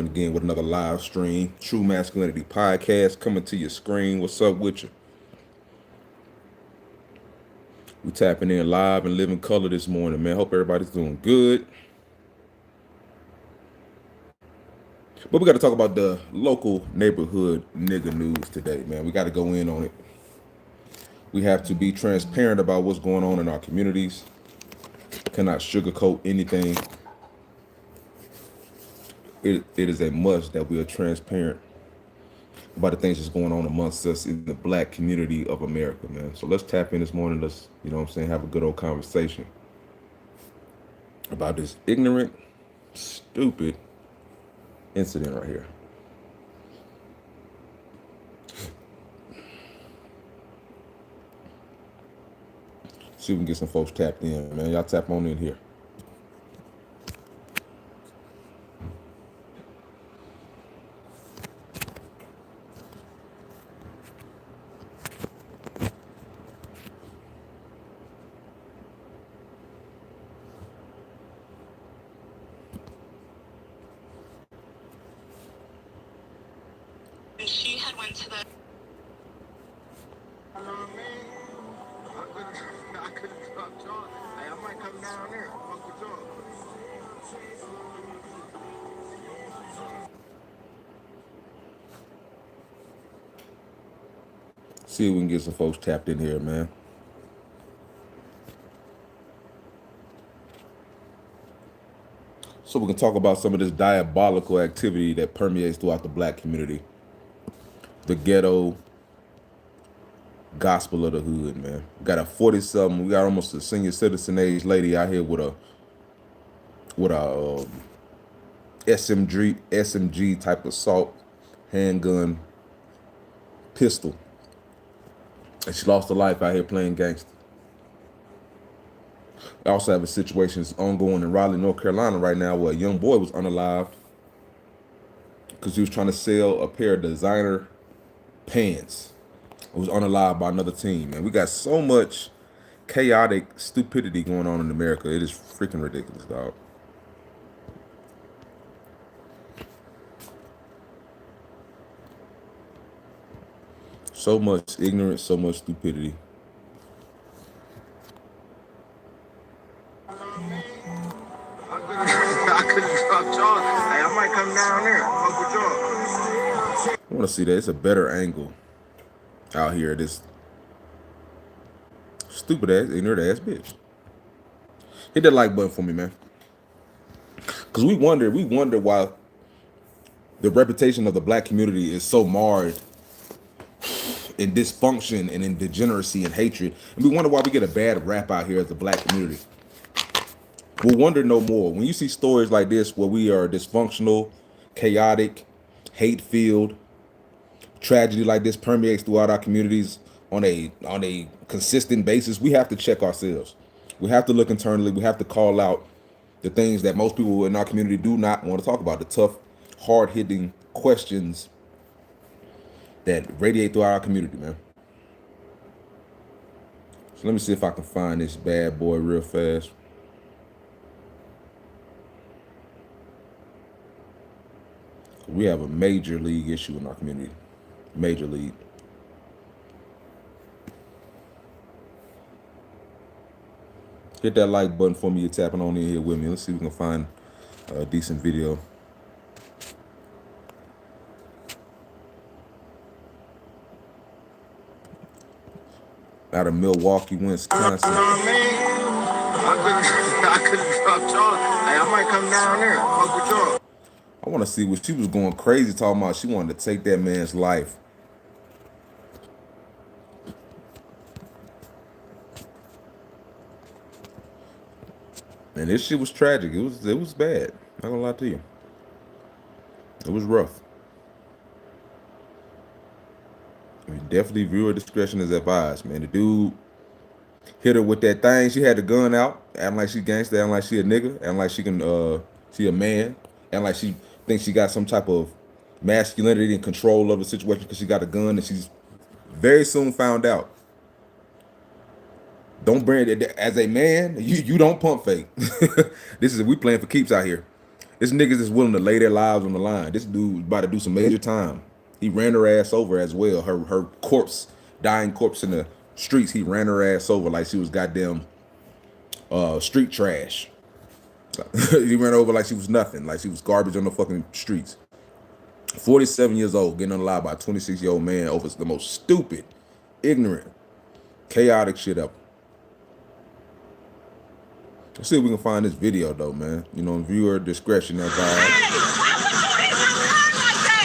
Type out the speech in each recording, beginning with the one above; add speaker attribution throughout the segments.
Speaker 1: coming again with another live stream. True Masculinity Podcast coming to your screen. What's up with you? We tapping in live and living color this morning, man. Hope everybody's doing good. But we got to talk about the local neighborhood nigga news today, man. We got to go in on it. We have to be transparent about what's going on in our communities. Cannot sugarcoat anything. It is a must that we are transparent about the things that's going on amongst us in the black community of America, man. So let's tap in this morning. Let's, you know what I'm saying, have a good old conversation about this ignorant, stupid incident right here. See if we can get some folks tapped in, man. Y'all tap on in here.
Speaker 2: She had went to the. I couldn't stop talking. Hey, I might come down there. Fuck with y'all.
Speaker 1: See if we can get some folks tapped in here, man. So we can talk about some of this diabolical activity that permeates throughout the black community. The ghetto gospel of the hood, man. We got a 40-something, we got almost a senior citizen age lady out here with a SMG type assault handgun pistol. And she lost her life out here playing gangster. I also have a situation that's ongoing in Raleigh, North Carolina right now where a young boy was unalived because he was trying to sell a pair of designer pants. It was unalived by another team. And we got so much chaotic stupidity going on in America. It is freaking ridiculous, dog. So much ignorance, so much stupidity.
Speaker 2: I couldn't stop talking. Hey, I might come down there. Fuck with y'all.
Speaker 1: I want to see that. It's a better angle out here. This stupid ass, ignorant ass bitch. Hit that like button for me, man. Because we wonder why the reputation of the black community is so marred in dysfunction and in degeneracy and hatred. And we wonder why we get a bad rap out here as the black community. We'll wonder no more. When you see stories like this where we are dysfunctional, chaotic, hate-filled, tragedy like this permeates throughout our communities on a consistent basis, we have to check ourselves. We have to look internally. We have to call out the things that most people in our community do not want to talk about, the tough, hard-hitting questions that radiate throughout our community, man. So let me see if I can find this bad boy real fast. We have a major league issue in our community. Major league. Hit that like button for me. You're tapping on in here with me. Let's see if we can find a decent video. Out of Milwaukee, Wisconsin.
Speaker 2: I couldn't stop talking. Hey, I might come down there. Fuck with y'all.
Speaker 1: I want to see what she was going crazy talking about. She wanted to take that man's life. And this shit was tragic. It was bad. Not gonna lie to you. It was rough. I mean, definitely viewer discretion is advised, man. The dude hit her with that thing. She had the gun out, acting like she gangster, acting like she a nigga, acting like she can she a man, acting like she thinks she got some type of masculinity and control of the situation because she got a gun, and she's very soon found out. Don't bring it as a man. You don't pump fake. We playing for keeps out here. This niggas is willing to lay their lives on the line. This dude about to do some major time. He ran her ass over as well. Her corpse, dying corpse in the streets. He ran her ass over like she was goddamn street trash. He ran over like she was nothing, like she was garbage on the fucking streets. 47 years old, getting unalive by a 26-year-old man over the most stupid, ignorant, chaotic shit ever. Let's see if we can find this video though, man. You know, viewer discretion advised.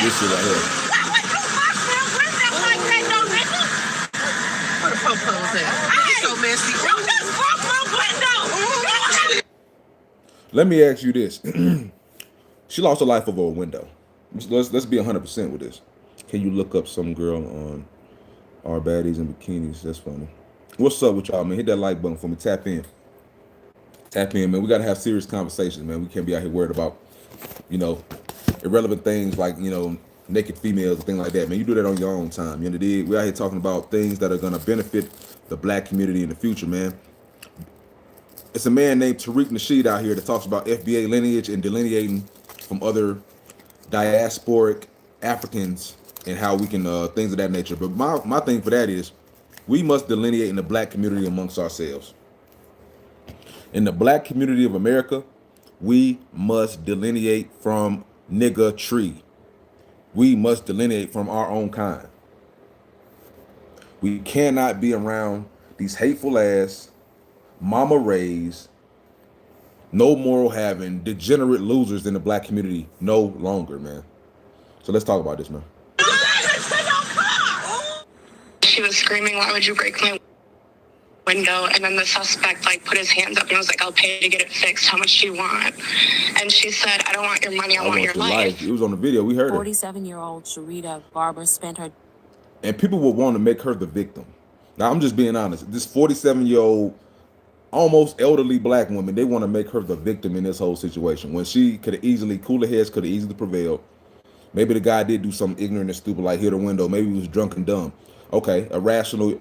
Speaker 1: This shit right here.
Speaker 3: Where the po-po's at? He's so messy.
Speaker 1: Let me ask you this. She lost her life over a window. Let's be 100% with this. Can you look up some girl on our baddies and bikinis? That's funny. What's up with y'all, man? Hit that like button for me. Tap in. Tap in, man. We got to have serious conversations, man. We can't be out here worried about, you know, irrelevant things like, you know, naked females and things like that, man. You do that on your own time. You know, we're out here talking about things that are going to benefit the black community in the future, man. It's a man named Tariq Nasheed out here that talks about FBA lineage and delineating from other diasporic Africans and how we can, things of that nature. But my thing for that is we must delineate in the black community amongst ourselves. In the black community of America, we must delineate from nigga tree. We must delineate from our own kind. We cannot be around these hateful ass, mama raised, no moral having, degenerate losers in the black community no longer, man. So let's talk about this, man.
Speaker 4: She was screaming, "Why would you break my window?" And then the suspect like put his hands up and was like, "I'll pay to get it fixed. How much do you want?" And she said, "I don't want your money. I want your life."
Speaker 1: It was on the video. We heard it.
Speaker 5: 47-year-old Sharita Barber spent her...
Speaker 1: And people would want to make her the victim. Now, I'm just being honest. This 47-year-old, almost elderly black woman, they want to make her the victim in this whole situation. When she could have easily, cooler heads could have easily prevailed. Maybe the guy did do something ignorant and stupid like hit a window. Maybe he was drunk and dumb. Okay, irrational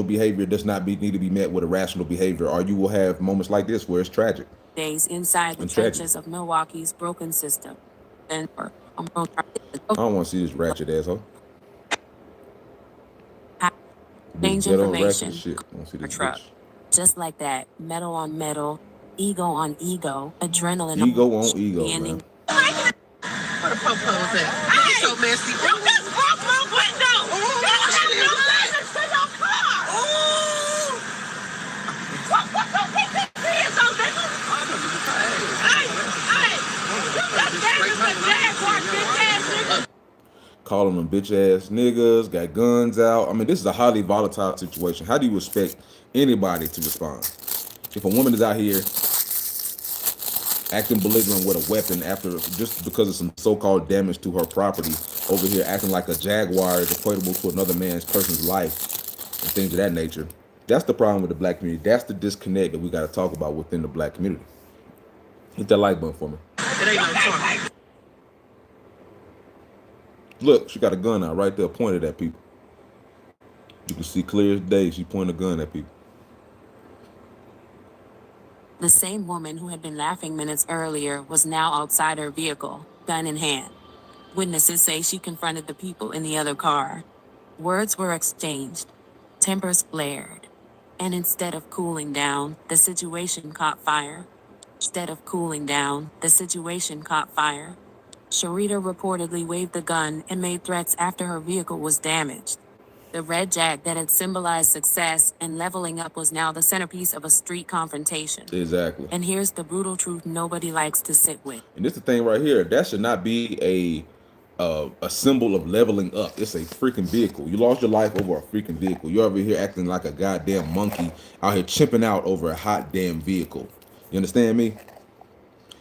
Speaker 1: behavior does not need to be met with irrational behavior, or you will have moments like this where it's tragic.
Speaker 5: Days inside the trenches of Milwaukee's broken system. And
Speaker 1: I don't want to see this ratchet asshole.
Speaker 5: Change information.
Speaker 1: Shit. I want to see this
Speaker 5: truck.
Speaker 1: bitch.
Speaker 5: Just like that, metal on metal, ego on ego, adrenaline
Speaker 1: ego on ego, man.
Speaker 3: Where the po-po's at? He's so messy.
Speaker 1: Calling them bitch ass niggas, got guns out. I mean, this is a highly volatile situation. How do you expect anybody to respond? If a woman is out here acting belligerent with a weapon after just because of some so-called damage to her property, over here acting like a jaguar is equatable to another person's life and things of that nature, that's the problem with the black community. That's the disconnect that we got to talk about within the black community. Hit that like button for me.
Speaker 3: It ain't no fun.
Speaker 1: Look, she got a gun out right there pointed at people. You can see clear as day she pointed a gun at people.
Speaker 5: The same woman who had been laughing minutes earlier was now outside her vehicle, gun in hand. Witnesses say she confronted the people in the other car. Words were exchanged. Tempers flared. And instead of cooling down, the situation caught fire. Sharita reportedly waved the gun and made threats after her vehicle was damaged. The red Jag that had symbolized success and leveling up was now the centerpiece of a street confrontation.
Speaker 1: Exactly.
Speaker 5: And here's the brutal truth nobody likes to sit with.
Speaker 1: And this is the thing right here. That should not be a symbol of leveling up. It's a freaking vehicle. You lost your life over a freaking vehicle. You're over here acting like a goddamn monkey out here chimping out over a hot damn vehicle. You understand me?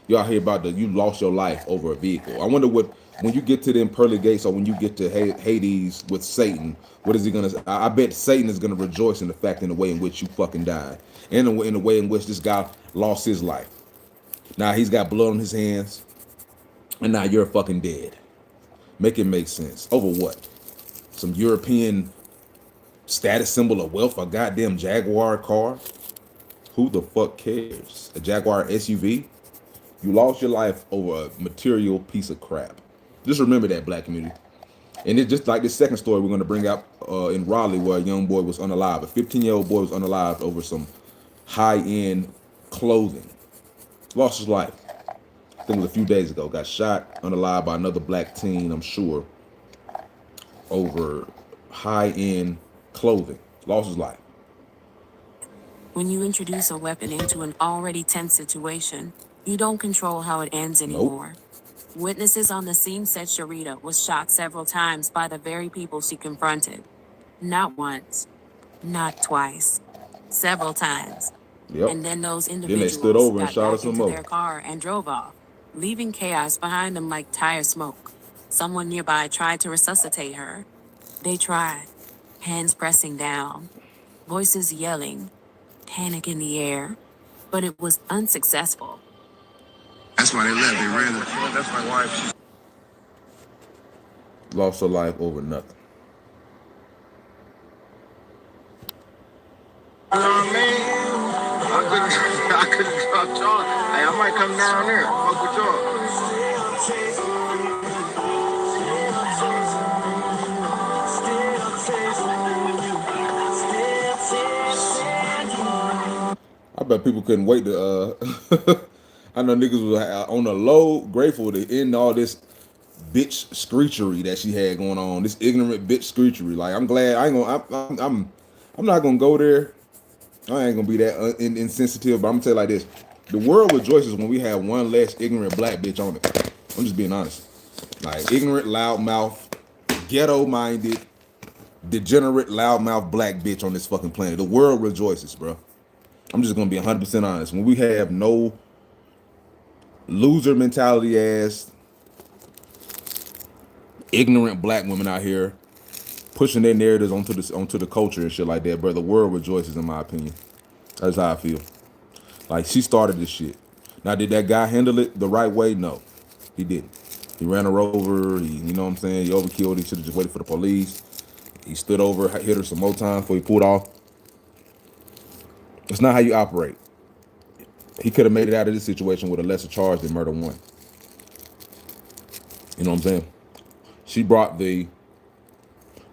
Speaker 1: You out here you lost your life over a vehicle. I wonder what, when you get to them pearly gates or when you get to Hades with Satan, what is he gonna say? I bet Satan is gonna rejoice in the fact in the way in which you fucking died. And in the way in which this guy lost his life. Now he's got blood on his hands. And now you're fucking dead. Make it make sense. Over what? Some European status symbol of wealth, a goddamn Jaguar car? Who the fuck cares? A Jaguar SUV? You lost your life over a material piece of crap. Just remember that, black community. And it's just like this second story we're going to bring out in Raleigh, where a young boy was unalived. A 15-year-old boy was unalived over some high-end clothing. Lost his life. I think it was a few days ago. Got shot, unalived by another black teen, I'm sure, over high-end clothing. Lost his life.
Speaker 5: When you introduce a weapon into an already tense situation, you don't control how it ends anymore. Witnesses on the scene said Sharita was shot several times by the very people she confronted. Not once, not twice, several times.
Speaker 1: Yep.
Speaker 5: And then those
Speaker 1: Then they
Speaker 5: individuals
Speaker 1: stood over and
Speaker 5: got
Speaker 1: shot
Speaker 5: back
Speaker 1: us some
Speaker 5: into
Speaker 1: more.
Speaker 5: their car and drove off, leaving chaos behind them like tire smoke. Someone nearby tried to resuscitate her. They tried, hands pressing down, voices yelling, panic in the air, but it was unsuccessful.
Speaker 2: That's why they left. They ran it. That's my wife. She's
Speaker 1: Lost her life over nothing.
Speaker 2: You know what I mean? I couldn't talk y'all. Hey, I might come down there. Fuck with y'all.
Speaker 1: I bet people couldn't wait to. I know niggas was on the low, grateful to end all this bitch screechery that she had going on. This ignorant bitch screechery. Like, I'm glad I ain't gonna. I'm not gonna go there. I ain't gonna be that insensitive. But I'm gonna tell you like this: the world rejoices when we have one less ignorant black bitch on it. I'm just being honest. Like, ignorant, loudmouth, ghetto-minded, degenerate, loudmouth black bitch on this fucking planet. The world rejoices, bro. I'm just gonna be 100% honest. When we have no loser mentality ass, ignorant black women out here pushing their narratives onto the culture and shit like that, bro, the world rejoices, in my opinion. That's how I feel. Like, she started this shit. Now, did that guy handle it the right way? No, he didn't. He ran her over. You know what I'm saying? He overkilled. He should have just waited for the police. He stood over, hit her some more times before he pulled off. It's not how you operate. He could have made it out of this situation with a lesser charge than murder one. You know what I'm saying? She brought the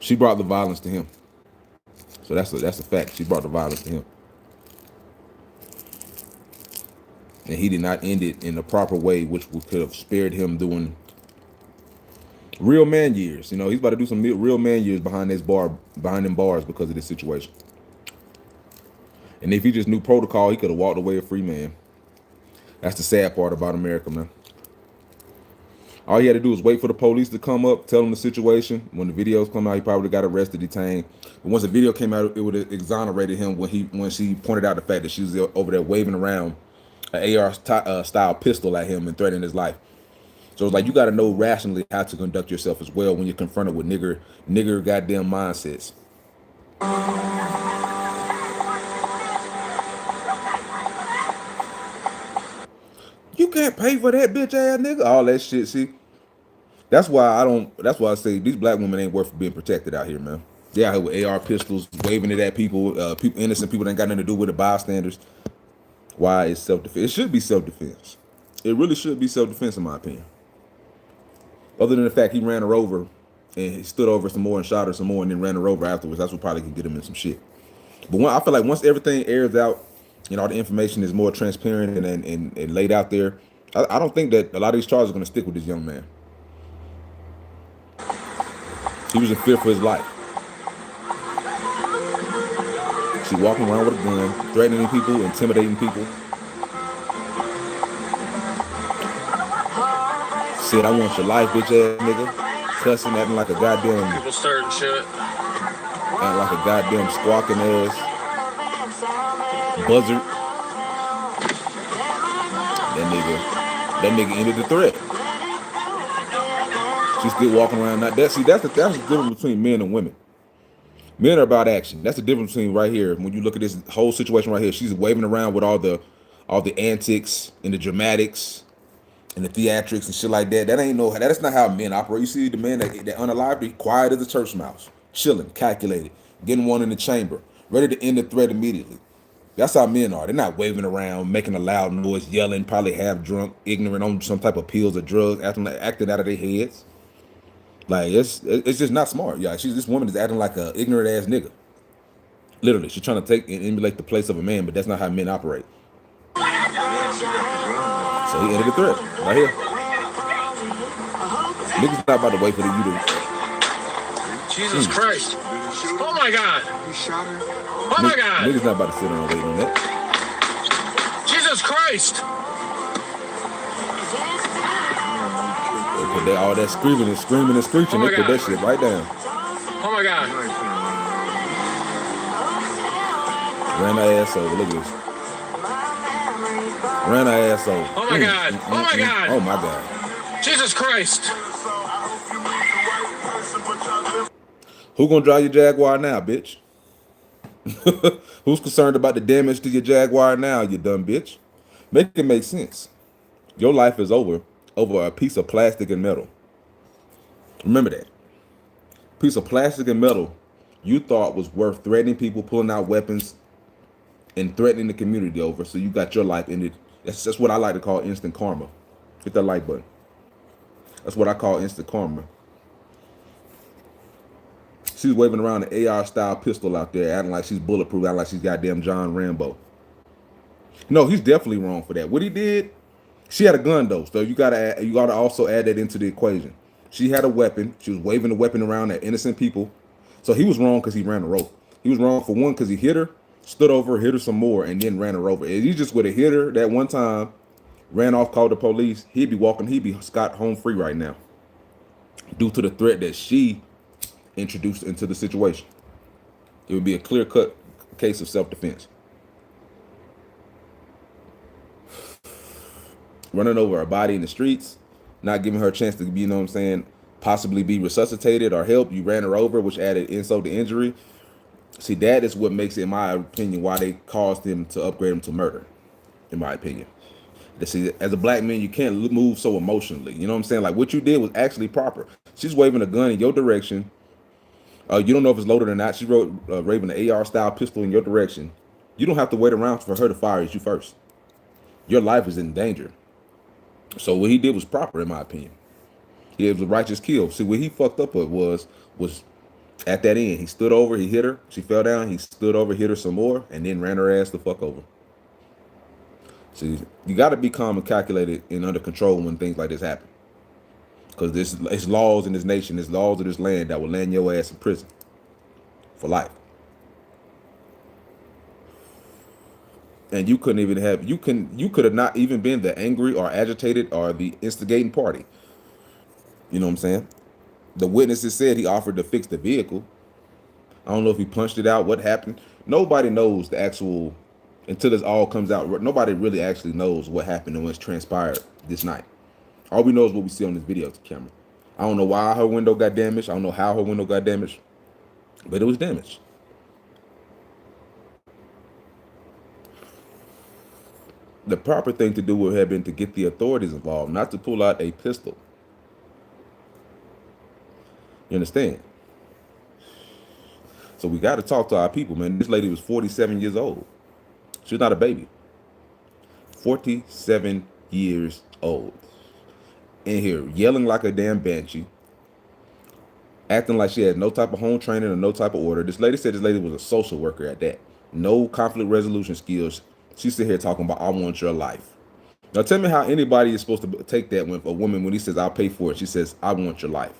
Speaker 1: violence to him. So that's a fact. She brought the violence to him. And he did not end it in the proper way, which could have spared him doing real man years. You know, he's about to do some real man years behind them bars because of this situation. And if he just knew protocol, he could have walked away a free man. That's the sad part about America, man. All he had to do was wait for the police to come up, tell him the situation. When the videos come out, he probably got arrested, detained. But once the video came out, it would have exonerated him when she pointed out the fact that she was over there waving around an AR style pistol at him and threatening his life. So it's like, you got to know rationally how to conduct yourself as well when you're confronted with nigger goddamn mindsets. You can't pay for that bitch ass nigga. All that shit, see? That's why I say these black women ain't worth being protected out here, man. They out here with AR pistols, waving it at people, innocent people that ain't got nothing to do with it, bystanders. Why? It's self-defense. It should be self-defense. It really should be self-defense, in my opinion. Other than the fact he ran her over and he stood over some more and shot her some more and then ran her over afterwards, that's what probably could get him in some shit. But I feel like once everything airs out, you know, all the information is more transparent and laid out there, I don't think that a lot of these charges are going to stick with this young man. He was in fear for his life. She walking around with a gun, threatening people, intimidating people. Said, "I want your life, bitch ass nigga." Cussing, acting like a goddamn...
Speaker 6: People starting shit.
Speaker 1: Acting like a goddamn squawking ass buzzard. That nigga ended the threat. She's still walking around. That's the difference between men and women. Men are about action. That's the difference between right here. When you look at this whole situation right here, she's waving around with all the antics and the dramatics and the theatrics and shit like that. That's not how men operate. You see the man that unalived, he quiet as a church mouse, chilling, calculated, getting one in the chamber, ready to end the threat immediately. That's how men are. They're not waving around, making a loud noise, yelling, probably half drunk, ignorant on some type of pills or drugs, acting out of their heads. Like it's just not smart. Yeah, this woman is acting like a ignorant ass nigga. Literally, she's trying to take and emulate the place of a man, but that's not how men operate. So he ended the threat right here. Niggas not about to wait for you to.
Speaker 2: Jesus Christ! Oh my God! He shot her. Oh my God!
Speaker 1: Niggas not about to sit around waiting on that.
Speaker 2: Jesus Christ!
Speaker 1: They put that, all that screaming and screeching. They put that shit right down.
Speaker 2: Oh my God!
Speaker 1: Ran her ass over. Look at this. Ran her ass over.
Speaker 2: Oh my God! Oh my God!
Speaker 1: Oh my God!
Speaker 2: Jesus Christ!
Speaker 1: Who gonna drive your Jaguar now, bitch? Who's concerned about the damage to your Jaguar now, you dumb bitch? Make it make sense. Your life is over a piece of plastic and metal. Remember that. Piece of plastic and metal you thought was worth threatening people, pulling out weapons, and threatening the community over. So you got your life ended. That's what I like to call instant karma. Hit that like button. That's what I call instant karma. She's waving around an AR style pistol out there, acting like she's bulletproof, acting like she's goddamn John Rambo. No, he's definitely wrong for that. What he did, she had a gun though, so you gotta also add that into the equation. She had a weapon. She was waving the weapon around at innocent people. So he was wrong because he ran her over. He was wrong for one because he hit her, stood over, hit her some more, and then ran her over. If he just would have hit her that one time, ran off, called the police, he'd be scot home free right now, due to the threat that she introduced into the situation. It would be a clear-cut case of self-defense. Running over a body in the streets, not giving her a chance to be, you know what I'm saying, possibly be resuscitated or help. You ran her over, which added insult to injury. See, that is what makes it, in my opinion, why they caused him to upgrade him to murder, in my opinion. See, as a black man, you can't move so emotionally. You know what I'm saying? Like, what you did was actually proper. She's waving a gun in your direction. You don't know if it's loaded or not. She waving an AR-style pistol in your direction. You don't have to wait around for her to fire at you first. Your life is in danger. So what he did was proper, in my opinion. It was a righteous kill. See, what he fucked up with was at that end. He stood over, he hit her. She fell down. He stood over, hit her some more, and then ran her ass the fuck over. See, you got to be calm and calculated and under control when things like this happen. Because there's laws in this nation, there's laws in this land that will land your ass in prison for life. And you couldn't even have, you could have not even been the angry or agitated or the instigating party. You know what I'm saying? The witnesses said he offered to fix the vehicle. I don't know if he punched it out, what happened. Nobody knows the actual, until this all comes out, nobody really actually knows what happened and what's transpired this night. All we know is what we see on this video camera. I don't know why her window got damaged. I don't know how her window got damaged, but it was damaged. The proper thing to do would have been to get the authorities involved, not to pull out a pistol. You understand? So we got to talk to our people, man. This lady was 47 years old. She's not a baby. 47 years old. In here yelling like a damn banshee, acting like she had no type of home training or no type of order. This lady said this lady was a social worker at that. No conflict resolution skills. She sit here talking about, I want your life. Now tell me how anybody is supposed to take that when a woman, when he says, I'll pay for it, she says, I want your life.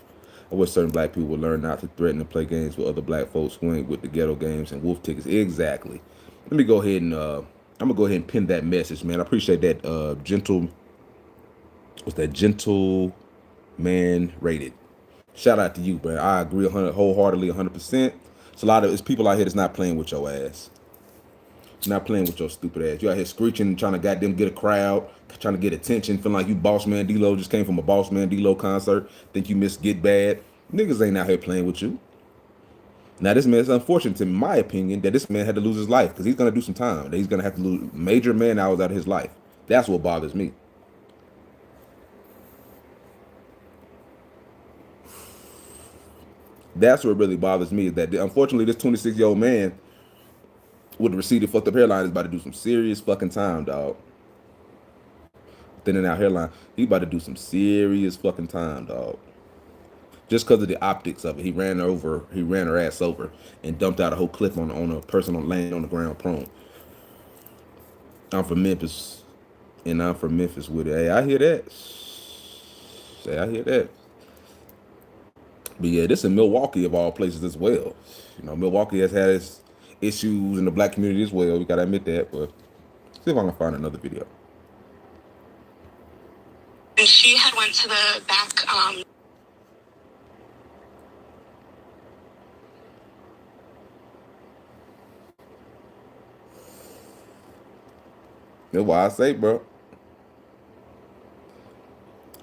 Speaker 1: I wish certain black people would learn not to threaten to play games with other black folks who ain't with the ghetto games and wolf tickets. Exactly. Let me go ahead and, I'm going to go ahead and pin that message, man. I appreciate that, What's that? Gentle man rated. Shout out to you, bro. I agree wholeheartedly, 100%. It's people out here that's not playing with your ass. Not playing with your stupid ass. You out here screeching, trying to goddamn get a crowd, trying to get attention, feeling like you Boss Man D-Lo, just came from a Boss Man D-Lo concert, think you missed Get Bad. Niggas ain't out here playing with you. Now this man, it's unfortunate in my opinion that this man had to lose his life because he's going to do some time. That he's going to have to lose major man hours out of his life. That's what bothers me. That's what really bothers me is that unfortunately this 26-year-old man with the receded fucked up hairline is about to do some serious fucking time, dog. Thinning out hairline, he about to do some serious fucking time, dog. Just because of the optics of it, he ran her ass over, and dumped out a whole clip on a person on laying on the ground prone. I'm from Memphis, and I'm from Memphis with it. Hey, I hear that. Hey, I hear that. But yeah, this is Milwaukee of all places as well. You know, Milwaukee has had its issues in the black community as well. We gotta admit that. But see if I can find another video.
Speaker 4: And she had went to the back.
Speaker 1: That's why I say, bro,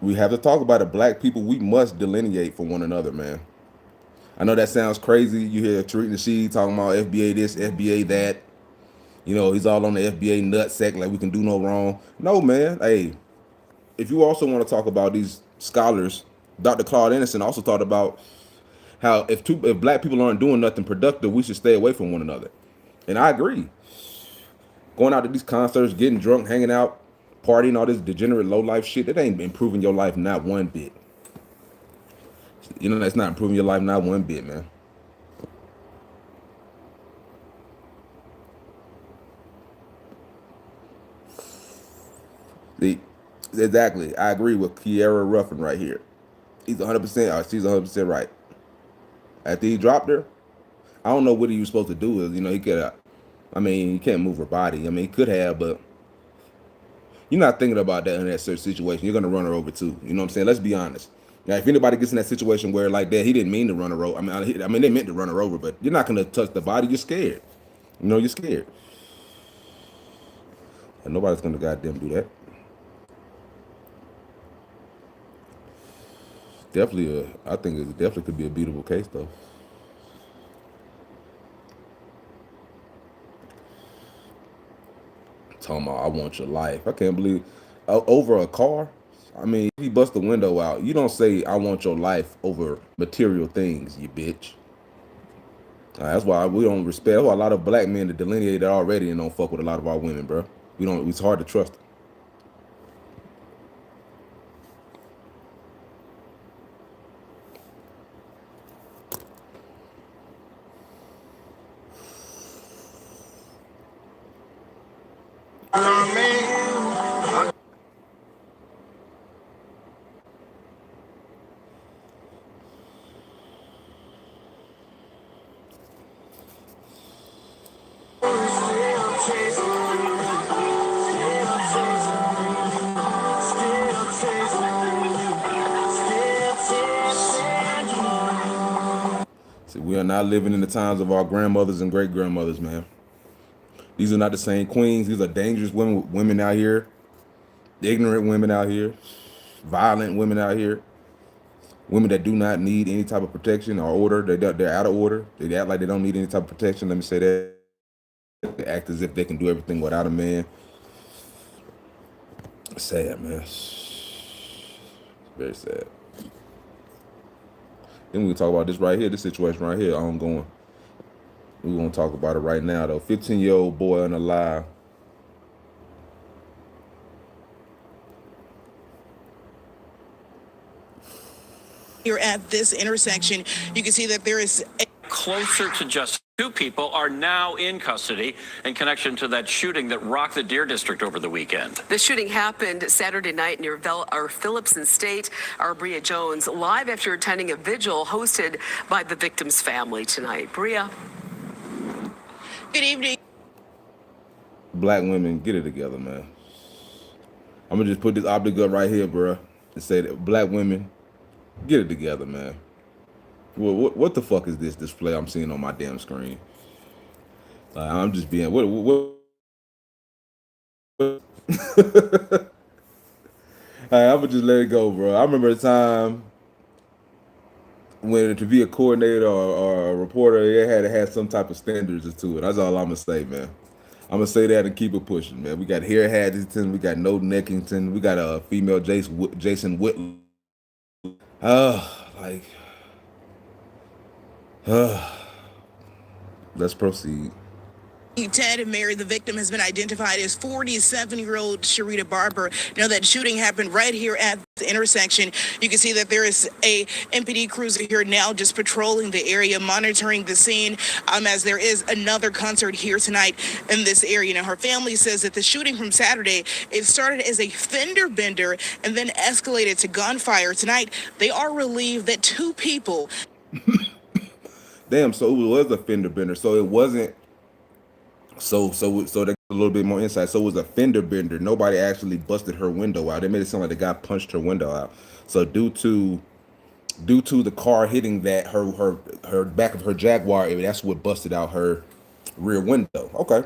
Speaker 1: we have to talk about it. Black people, we must delineate from one another, man. I know that sounds crazy. You hear Tariq Nasheed talking about FBA this, FBA that. You know, he's all on the FBA nutsack like we can do no wrong. No, man. Hey, if you also want to talk about these scholars, Dr. Claude Anderson also talked about how if black people aren't doing nothing productive, we should stay away from one another. And I agree. Going out to these concerts, getting drunk, hanging out, partying, all this degenerate low life shit, that ain't improving your life not one bit. You know, that's not improving your life not one bit, man. See, exactly. I agree with Kiara Ruffin right here. He's 100%, or she's 100% right. After he dropped her, I don't know what he was supposed to do. You know, he could have, I mean, he can't move her body. I mean, he could have, but you're not thinking about that in that certain situation. You're going to run her over too. You know what I'm saying? Let's be honest. Now, if anybody gets in that situation where like that, he didn't mean to run her over. I mean, they meant to run her over, but you're not going to touch the body. You're scared. You know, you're scared. And nobody's going to goddamn do that. Definitely, I think it definitely could be a beatable case though. Talking about, I want your life. I can't believe over a car. I mean, if you bust the window out, you don't say I want your life over material things, you bitch. That's why we don't respect. That's why a lot of black men are delineated already and don't fuck with a lot of our women, bro. We don't. It's hard to trust them.
Speaker 2: You know what I mean?
Speaker 1: See, we are not living in the times of our grandmothers and great grandmothers, man. These are not the same queens. These are dangerous women out here, ignorant women out here, violent women out here, women that do not need any type of protection or order. They're out of order. They act like they don't need any type of protection. Let me say that. They act as if they can do everything without a man. Sad, man. Very sad. Then we can talk about this right here, this situation right here, ongoing. We're going to talk about it right now, though. 15-year-old boy unalive.
Speaker 6: Here at this intersection, you can see that there is
Speaker 7: closer to justice. Two people are now in custody in connection to that shooting that rocked the Deer District over the weekend.
Speaker 8: The shooting happened Saturday night near Phillips and State. Our Bria Jones live after attending a vigil hosted by the victim's family tonight. Bria.
Speaker 6: good evening.
Speaker 1: Black women, get it together, man. I'm going to just put this optic up right here, bro, and say that black women, get it together, man. What the fuck is this display I'm seeing on my damn screen? I'm just being what I'm gonna just let it go, bro. I remember a time when to be a coordinator or a reporter, it had to have some type of standards to it. That's all I'm gonna say, man. I'm gonna say that and keep it pushing, man. We got Harry Haddington, we got No Neckington, we got a female Jason Whitlow. Like. Let's proceed.
Speaker 6: Ted Mary, the victim, has been identified as 47-year-old Sharita Barber. Now, that shooting happened right here at the intersection. You can see that there is a MPD cruiser here now just patrolling the area, monitoring the scene, as there is another concert here tonight in this area. Now, her family says that the shooting from Saturday, it started as a fender bender and then escalated to gunfire. Tonight, they are relieved that 2 people.
Speaker 1: Damn, so it was a fender bender. So it wasn't. So that a little bit more insight. So it was a fender bender. Nobody actually busted her window out. They made it sound like the guy punched her window out. So due to the car hitting that her back of her Jaguar area, that's what busted out her rear window. Okay.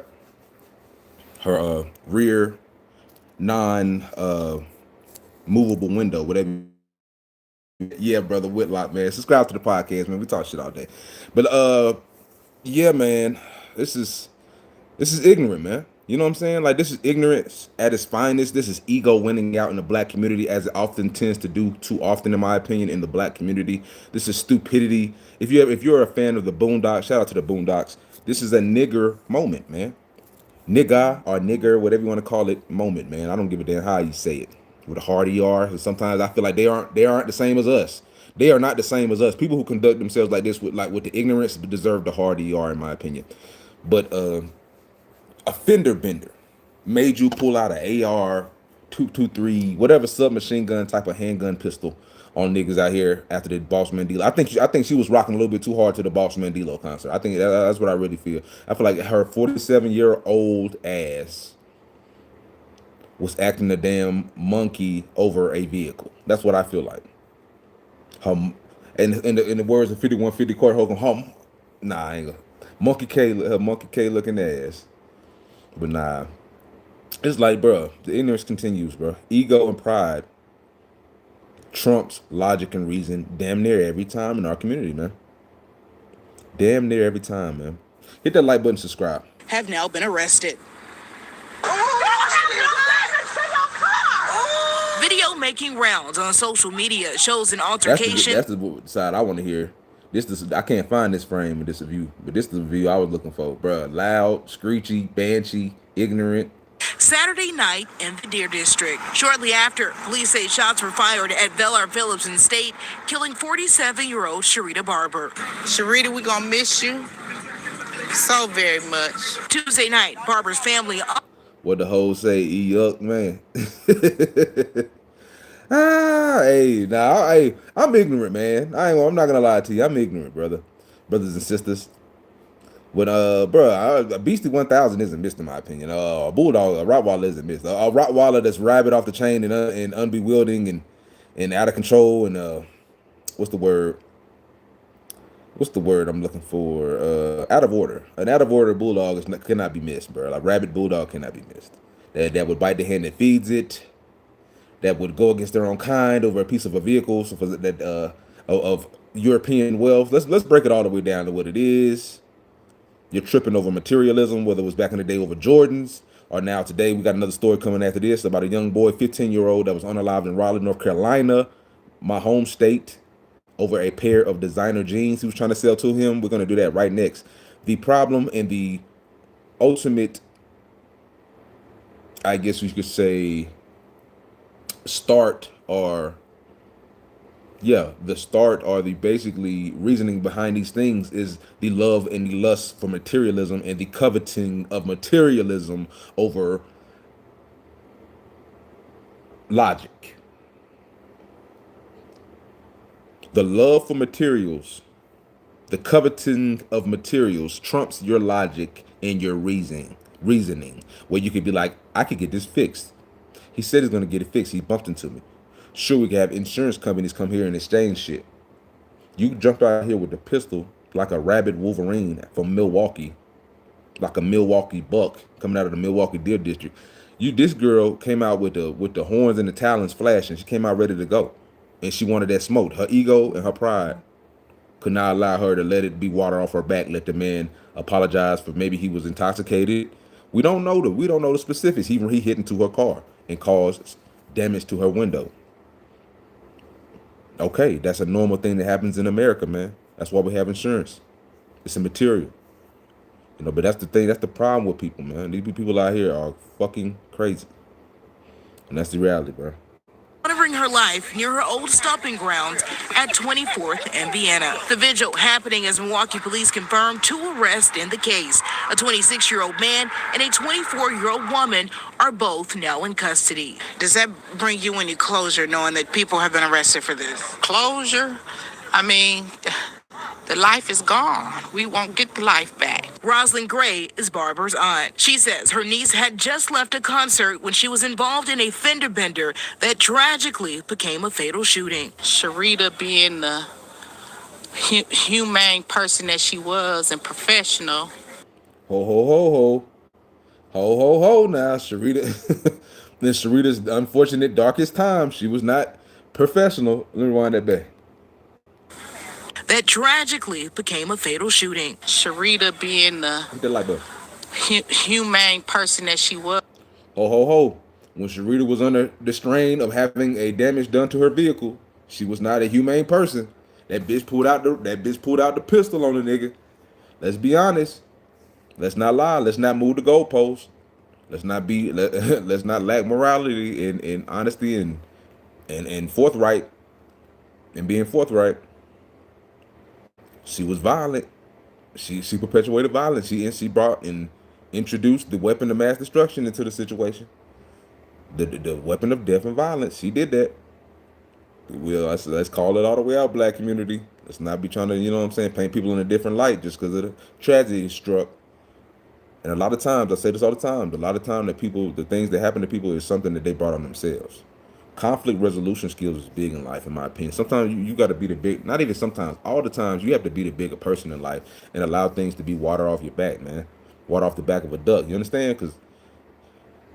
Speaker 1: Her rear non movable window, whatever. Yeah, brother Whitlock, man. Subscribe to the podcast, man. We talk shit all day. But yeah, man, this is ignorant, man. You know what I'm saying? Like, this is ignorance at its finest. This is ego winning out in the black community, as it often tends to do too often, in my opinion, in the black community. This is stupidity. If you're a fan of the Boondocks, shout out to the Boondocks. This is a nigger moment, man. Nigga or nigger, whatever you want to call it, moment, man. I don't give a damn how you say it. With a hard ER. Sometimes I feel like they aren't the same as us. They are not the same as us. People who conduct themselves like this with the ignorance deserve the hard ER, in my opinion. But a fender bender made you pull out an AR 223, whatever submachine gun type of handgun pistol on niggas out here after the Boss Mandela. I think she was rocking a little bit too hard to the Boss Mandela concert. I think that's what I really feel. I feel like her 47-year-old ass was acting a damn monkey over a vehicle. That's what I feel like. And in the words of 5150 Court Hogan, nah, I ain't gonna. Monkey K looking ass. But nah, it's like, bro, the ignorance continues, bro. Ego and pride trumps logic and reason damn near every time in our community, man. Damn near every time, man. Hit that like button, subscribe.
Speaker 6: Have now been arrested. Video making rounds on social media shows an altercation.
Speaker 1: That's the side I want to hear. I can't find this frame in this view, but this is the view I was looking for, bruh. Loud, screechy, banshee, ignorant.
Speaker 6: Saturday night in the Deer District. Shortly after, police say shots were fired at Velar Phillips and State, killing 47-year-old Sharita Barber.
Speaker 3: Sharita, we gonna miss you so very much.
Speaker 6: Tuesday night, Barber's family.
Speaker 1: What the hoes say, yuck, man. I'm ignorant, man. I'm not gonna lie to you. I'm ignorant, brothers and sisters. But a Beastie 1000 isn't missed, in my opinion. A Bulldog, a Rottweiler isn't missed. A Rottweiler that's rabid off the chain and unbewildering and out of control and what's the word I'm looking for? Out of order. An out of order Bulldog cannot be missed, bro. A rabid Bulldog cannot be missed. That would bite the hand that feeds it. That would go against their own kind over a piece of a vehicle, so of European wealth. Let's break it all the way down to what it is. You're tripping over materialism, whether it was back in the day over Jordans, or now today. We got another story coming after this about a young boy, 15-year-old, that was unalived in Raleigh, North Carolina, my home state, over a pair of designer jeans he was trying to sell to him. We're going to do that right next. The problem and the ultimate, I guess we could say, start or the basically reasoning behind these things is the love and the lust for materialism and the coveting of materialism over logic. The love for materials, the coveting of materials trumps your logic and your reasoning, where you could be like, I could get this fixed. He said he's going to get it fixed. He bumped into me. Sure, we can have insurance companies come here and exchange shit. You jumped out here with a pistol like a rabid Wolverine from Milwaukee, like a Milwaukee buck coming out of the Milwaukee Deer District. This girl came out with the horns and the talons flashing. She came out ready to go, and she wanted that smoke. Her ego and her pride could not allow her to let it be water off her back. Let the man apologize for maybe he was intoxicated. We don't know the specifics. He hit into her car and caused damage to her window. Okay, that's a normal thing that happens in America, man. That's why we have insurance. It's a material. But that's the thing. That's the problem with people, man. These people out here are fucking crazy, and that's the reality, bro.
Speaker 6: Monitoring her life near her old stomping grounds at 24th and Vienna. The vigil happening as Milwaukee police confirmed 2 arrests in the case. A 26-year-old man and a 24-year-old woman are both now in custody. Does that bring you any closure knowing that people have been arrested for this?
Speaker 3: Closure? I mean, the life is gone. We won't get the life back.
Speaker 6: Rosalind Gray is Barbara's aunt. She says her niece had just left a concert when she was involved in a fender bender that tragically became a fatal shooting.
Speaker 3: Sharita, being the humane person that she was and professional.
Speaker 1: Ho ho ho ho, ho ho ho. Now, Sharita, in Sharita's unfortunate darkest time, she was not professional. Let me rewind that back.
Speaker 6: That tragically became a fatal shooting.
Speaker 3: Sharita, being the
Speaker 1: Hit that like button.
Speaker 3: humane person that she was.
Speaker 1: Ho ho ho. When Sharita was under the strain of having a damage done to her vehicle, she was not a humane person. That bitch pulled out the pistol on the nigga. Let's be honest. Let's not lie. Let's not move the goalposts. Let's not lack morality and honesty and forthright and being forthright. She was violent. She perpetuated violence. She brought and introduced the weapon of mass destruction into the situation. The weapon of death and violence. She did that. Let's call it all the way out, black community. Let's not be trying to, paint people in a different light just because of the tragedy struck. And a lot of times, I say this all the time, the things that happen to people is something that they brought on themselves. Conflict resolution skills is big in life, in my opinion. Sometimes you got to be not even sometimes, all the times, you have to be the bigger person in life and allow things to be water off your back, man. Water off the back of a duck. You understand? Because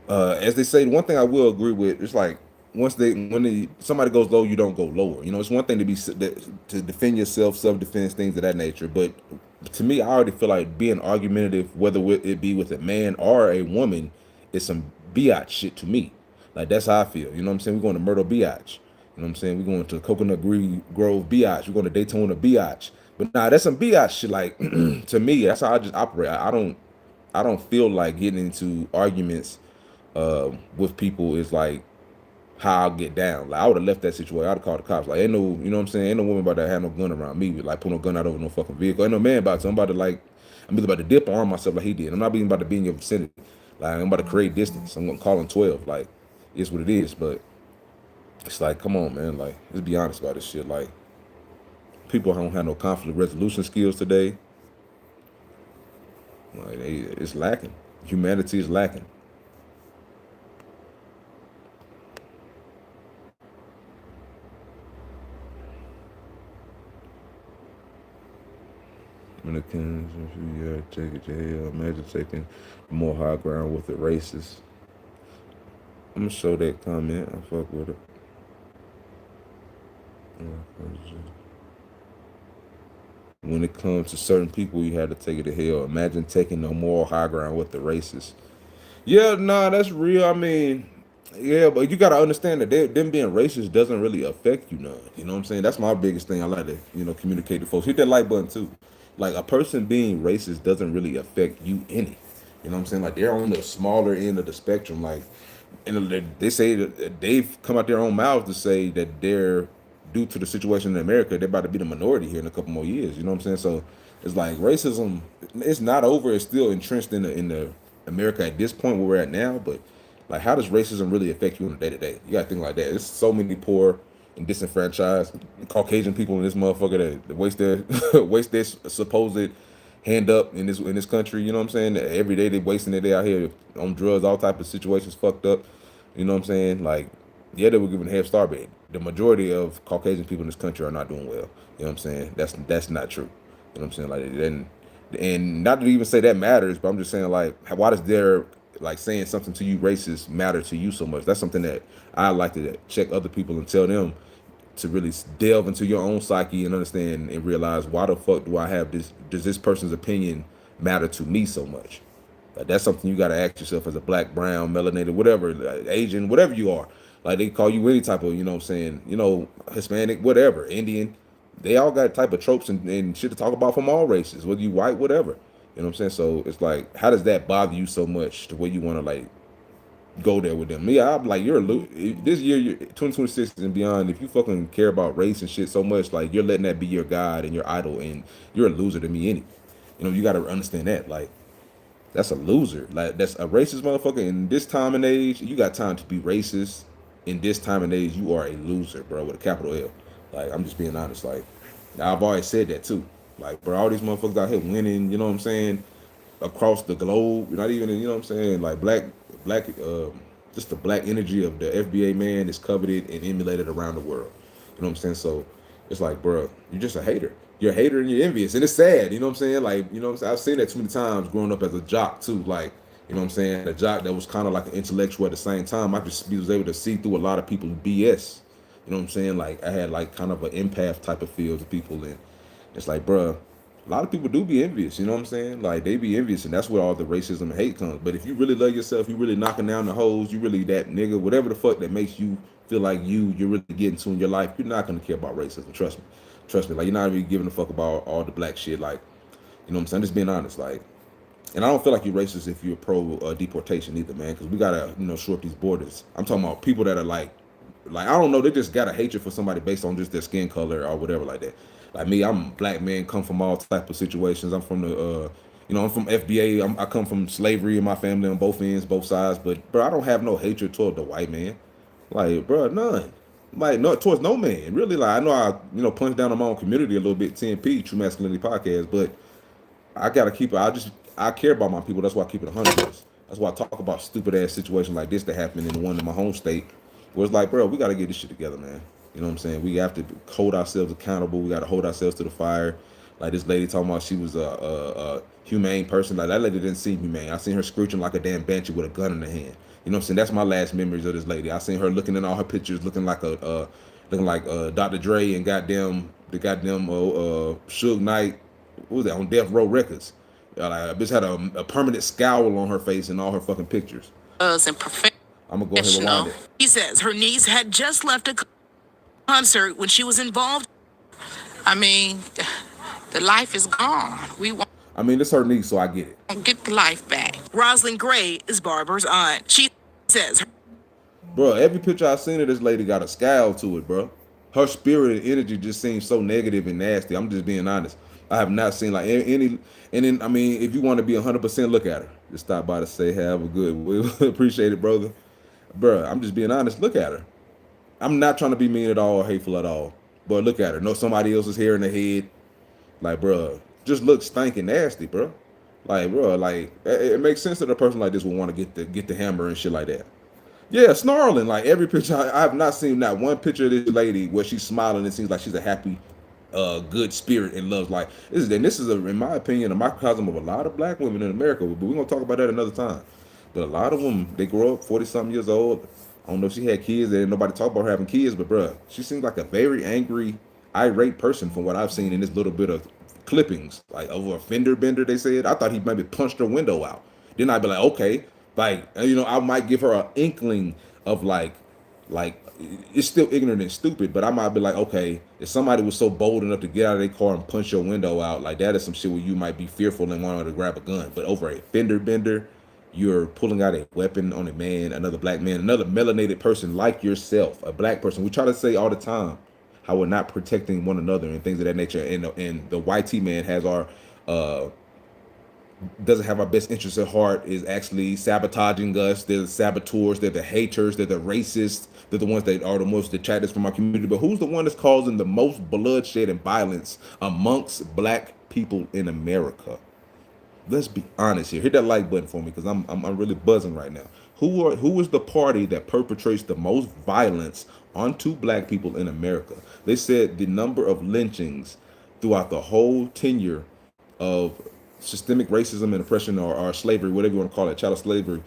Speaker 1: as they say, one thing I will agree with, it's like when somebody goes low, you don't go lower. It's one thing to defend yourself, self-defense, things of that nature. But to me, I already feel like being argumentative, whether it be with a man or a woman, is some biatch shit to me. Like, that's how I feel. You know what I'm saying? We're going to Myrtle biatch. You know what I'm saying? We're going to Coconut Grove biatch. We're going to Daytona biatch. But nah, that's some biatch shit. Like, to me, that's how I just operate. I don't feel like getting into arguments with people is like how I'll get down. Like, I would have left that situation. I'd have called the cops. Like, ain't no, you know what I'm saying? Ain't no woman about to have no gun around me. Like, put no gun out over no fucking vehicle. Ain't no man about to. I'm either about to dip or arm myself like he did. I'm not even about to be in your vicinity. Like, I'm about to create distance. I'm gonna call him 12. Like, it's what it is. But it's like, come on, man. Like, let's be honest about this shit. Like, people don't have no conflict resolution skills today. Like, it's lacking. Humanity is lacking. When it comes, you gotta take it to hell. Imagine taking more high ground with the racists. I'm gonna show that comment. I fuck with it. When it comes to certain people, you had to take it to hell. Imagine taking no more high ground with the racists. Yeah, nah, that's real. I mean, yeah, but you gotta understand that them being racist doesn't really affect you none. You know what I'm saying? That's my biggest thing. I like to, communicate to folks. Hit that like button too. Like, a person being racist doesn't really affect you any. You know what I'm saying? Like, they're on the smaller end of the spectrum. Like, and they say that they've come out their own mouths to say that they're, due to the situation in America, they're about to be the minority here in a couple more years. You know what I'm saying? So it's like racism, it's not over. It's still entrenched in the America at this point where we're at now. But like, how does racism really affect you on a day to day? You gotta think like that. There's so many poor and disenfranchised Caucasian people in this motherfucker that waste their supposed hand up in this country. You know what I'm saying? Every day they wasting their day out here on drugs, all type of situations fucked up. You know what I'm saying? Like, yeah, they were given a head start, but the majority of Caucasian people in this country are not doing well. You know what I'm saying? That's not true. You know what I'm saying? Like, and not to even say that matters, but I'm just saying, like, why does their, like, saying something to you racist matter to you so much? That's something that I like to check other people and tell them to really delve into your own psyche and understand and realize, why the fuck do I have this? Does this person's opinion matter to me so much? Like, that's something you got to ask yourself as a black, brown, melanated, whatever, Asian, whatever you are. Like, they call you any type of, you know what I'm saying, Hispanic, whatever, Indian. They all got type of tropes and shit to talk about from all races, whether you white, whatever. You know what I'm saying? So it's like, how does that bother you so much to where you want to like go there with them? Me, I'm like, this year, 2026 and beyond. If you fucking care about race and shit so much, like you're letting that be your god and your idol, and you're a loser to me anyway. You know, you got to understand that. Like, that's a loser. Like, that's a racist motherfucker. In this time and age, you got time to be racist. In this time and age, you are a loser, bro, with a capital L. Like, I'm just being honest. Like, I've always said that too. Like, bro, all these motherfuckers out here winning, you know what I'm saying, across the globe. Not even, you know what I'm saying, like just the black energy of the FBA man is coveted and emulated around the world. You know what I'm saying? So it's like, bro, you're just a hater. You're a hater and you're envious, and it's sad. You know what I'm saying? Like, you know what I'm saying? I've seen that too many times growing up as a jock too. Like, you know what I'm saying? A jock that was kind of like an intellectual at the same time. I just was able to see through a lot of people's BS. You know what I'm saying? Like, I had like kind of an empath type of feel to people, and it's like, bro, a lot of people do be envious. You know what I'm saying? Like, they be envious, and that's where all the racism and hate comes. But if you really love yourself, you really knocking down the hoes, you really that nigga, whatever the fuck that makes you feel like you're really getting to in your life, you're not gonna care about racism. Trust me. Trust me. Like, you're not really giving a fuck about all the black shit. Like, you know what I'm saying? I'm just being honest. Like, and I don't feel like you're racist if you're pro deportation either, man. Because we gotta, shore up these borders. I'm talking about people that are like I don't know, they just got a hatred for somebody based on just their skin color or whatever like that. Like me, I'm a black man, come from all type of situations. I'm from I'm from FBA. I come from slavery in my family on both ends, both sides. But bro, I don't have no hatred toward the white man. Like, bro, none. Like, no, towards no man. Really, like, I know I, punch down on my own community a little bit, TNP, True Masculinity Podcast, but I gotta keep it. I care about my people. That's why I keep it 100. That's why I talk about stupid ass situations like this that happened in the one in my home state, where it's like, bro, we gotta get this shit together, man. You know what I'm saying? We have to hold ourselves accountable. We gotta hold ourselves to the fire. Like this lady talking about she was a humane person. Like, that lady didn't seem humane. I seen her screeching like a damn banshee with a gun in her hand. You know what I'm saying? That's my last memories of this lady. I seen her looking in all her pictures, looking like Dr. Dre and the goddamn Suge Knight. What was that, on Death Row Records? Like, bitch had a permanent scowl on her face in all her fucking pictures.
Speaker 3: And
Speaker 1: I'm gonna go ahead and rewind it.
Speaker 6: He says her niece had just left a concert when she was involved.
Speaker 3: I mean, the life is gone. We won't
Speaker 1: I mean, it's her niece, so I get it.
Speaker 3: get the life back.
Speaker 6: Rosalind Gray is Barbara's aunt. She says,
Speaker 1: Bro, every picture I seen of this lady got a scowl to it, bro. Her spirit and energy just seems so negative and nasty. I'm just being honest. I have not seen like any. And then, I mean, if you want to be 100%, look at her. Just stop by to say, have a good. We appreciate it, brother. Bro, I'm just being honest. Look at her. I'm not trying to be mean at all or hateful at all. But look at her. No, somebody else's hair in the head. Like, bro, just looks stinking nasty, bro. Like, bro, like it makes sense that a person like this would want to get the hammer and shit like that. Yeah, snarling. Like, every picture, I have not seen not one picture of this lady where she's smiling and seems like she's a happy, good spirit and loves life. This is in my opinion, a microcosm of a lot of black women in America. But we're gonna talk about that another time. But a lot of them, they grow up 40-something years old. I don't know if she had kids. There ain't nobody talk about her having kids, but bruh, she seems like a very angry, irate person from what I've seen in this little bit of clippings. Like, over a fender bender, they said. I thought he maybe punched her window out. Then I'd be like, okay, like, I might give her an inkling of like it's still ignorant and stupid, but I might be like, okay, if somebody was so bold enough to get out of their car and punch your window out, like, that is some shit where you might be fearful and wanting to grab a gun. But over a fender bender, you're pulling out a weapon on a man, another black man, another melanated person like yourself, a black person. We try to say all the time how we're not protecting one another and things of that nature. And the YT man has our doesn't have our best interests at heart, is actually sabotaging us. They're the saboteurs, they're the haters, they're the racists, they're the ones that are the most detractors from our community. But who's the one that's causing the most bloodshed and violence amongst black people in America? Let's be honest here. Hit that like button for me, because I'm really buzzing right now. Who is the party that perpetrates the most violence onto black people in America? They said the number of lynchings throughout the whole tenure of systemic racism and oppression, or slavery, whatever you want to call it, chattel slavery,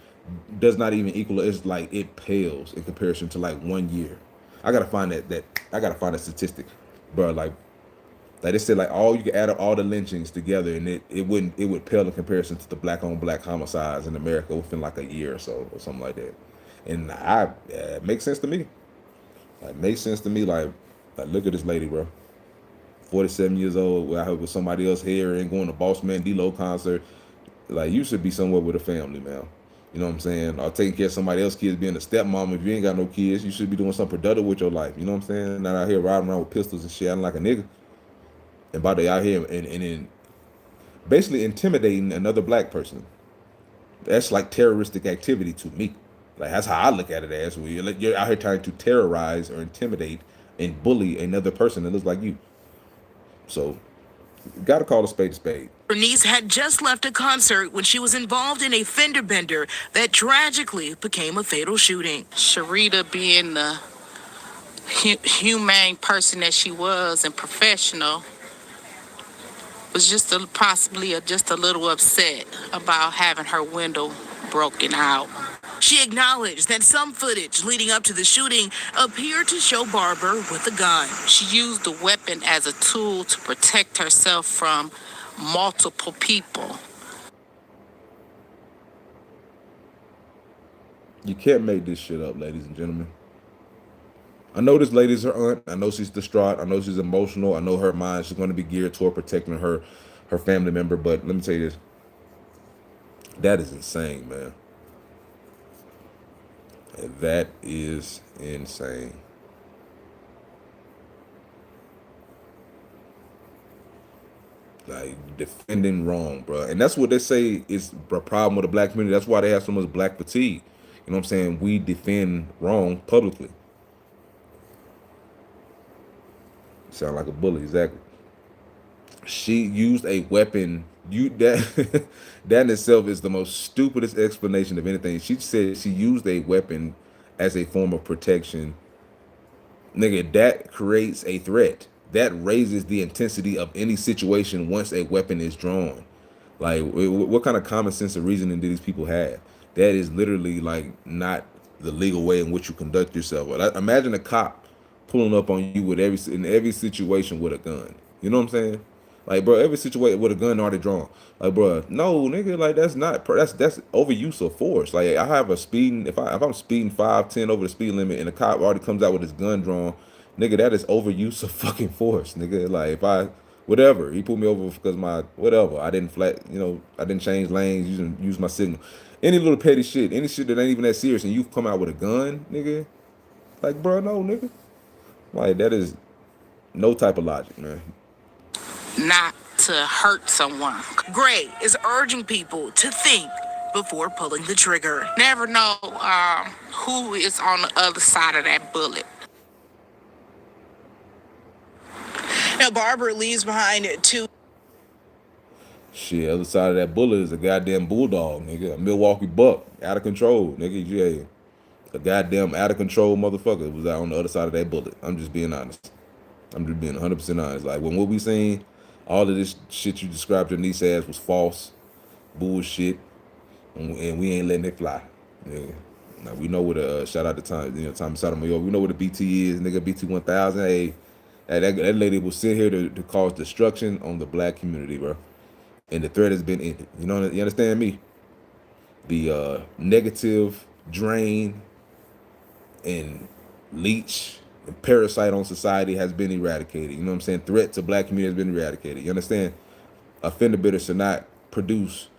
Speaker 1: does not even equal. It's like, it pales in comparison to like 1 year. I gotta find that statistic, bro. Like they said, like, you can add up all the lynchings together, and it would pale in comparison to the black on black homicides in America within like a year or so, or something like that. And it makes sense to me. Like, makes sense to me. Like, look at this lady, bro. 47 years old, out here with somebody else here and going to Boss Man D-Lo concert. Like, you should be somewhere with a family, man. You know what I'm saying? Or taking care of somebody else's kids, being a stepmom. If you ain't got no kids, you should be doing something productive with your life. You know what I'm saying? Not out here riding around with pistols and shit, acting like a nigga. And about they out here and basically intimidating another black person. That's like terroristic activity to me. Like, that's how I look at it as. You're out here trying to terrorize or intimidate and bully another person that looks like you. So, got to call a spade a spade.
Speaker 6: Her niece had just left a concert when she was involved in a fender bender that tragically became a fatal shooting.
Speaker 3: Sharita, being the humane person that she was and professional, was just possibly just a little upset about having her window broken out.
Speaker 6: She acknowledged that some footage leading up to the shooting appeared to show Barber with a gun.
Speaker 3: She used the weapon as a tool to protect herself from multiple people.
Speaker 1: You can't make this shit up, ladies and gentlemen. I know this lady's her aunt. I know she's distraught. I know she's emotional. I know her mind is going to be geared toward protecting her family member. But let me tell you this. That is insane, man. That is insane. Like, defending wrong, bro. And that's what they say is a problem with the black community. That's why they have so much black fatigue. You know what I'm saying? We defend wrong publicly. Sound like a bully, exactly. She used a weapon. That in itself is the most stupidest explanation of anything. She said she used a weapon as a form of protection. Nigga, that creates a threat. That raises the intensity of any situation once a weapon is drawn. Like, what kind of common sense and reasoning do these people have? That is literally like not the legal way in which you conduct yourself. Imagine a cop pulling up on you with in every situation with a gun. You know what I'm saying? Like, bro, every situation with a gun already drawn. Like, bro, no, nigga, like, that's overuse of force. Like, I have a speeding, if I'm speeding 5-10 over the speed limit and a cop already comes out with his gun drawn, nigga, that is overuse of fucking force, nigga. Like, if whatever, he pulled me over because I didn't I didn't change lanes, use my signal. Any little petty shit, any shit that ain't even that serious, and you come out with a gun, nigga, like, bro, no, nigga. Like, that is no type of logic, man.
Speaker 3: Not to hurt someone.
Speaker 6: Gray is urging people to think before pulling the trigger.
Speaker 3: Never know who is on the other side of that bullet.
Speaker 6: Now, Barber leaves behind two.
Speaker 1: Shit, other side of that bullet is a goddamn bulldog, nigga. A Milwaukee buck, out of control, nigga. Yeah, a goddamn out of control motherfucker was out on the other side of that bullet. I'm just being honest. I'm just being 100% honest. Like, when what we seen, all of this shit you described your niece as was false, bullshit, and we ain't letting it fly. Yeah. Now, we know what shout out to Tommy Sotomayor. We know what a BT is, nigga. BT 1000. Hey, that lady was sent here to cause destruction on the black community, bro. And the threat has been ended. You understand me? The negative drain and leech and parasite on society has been eradicated. You know what I'm saying? Threat to black community has been eradicated. You understand? A fender bidder should not produce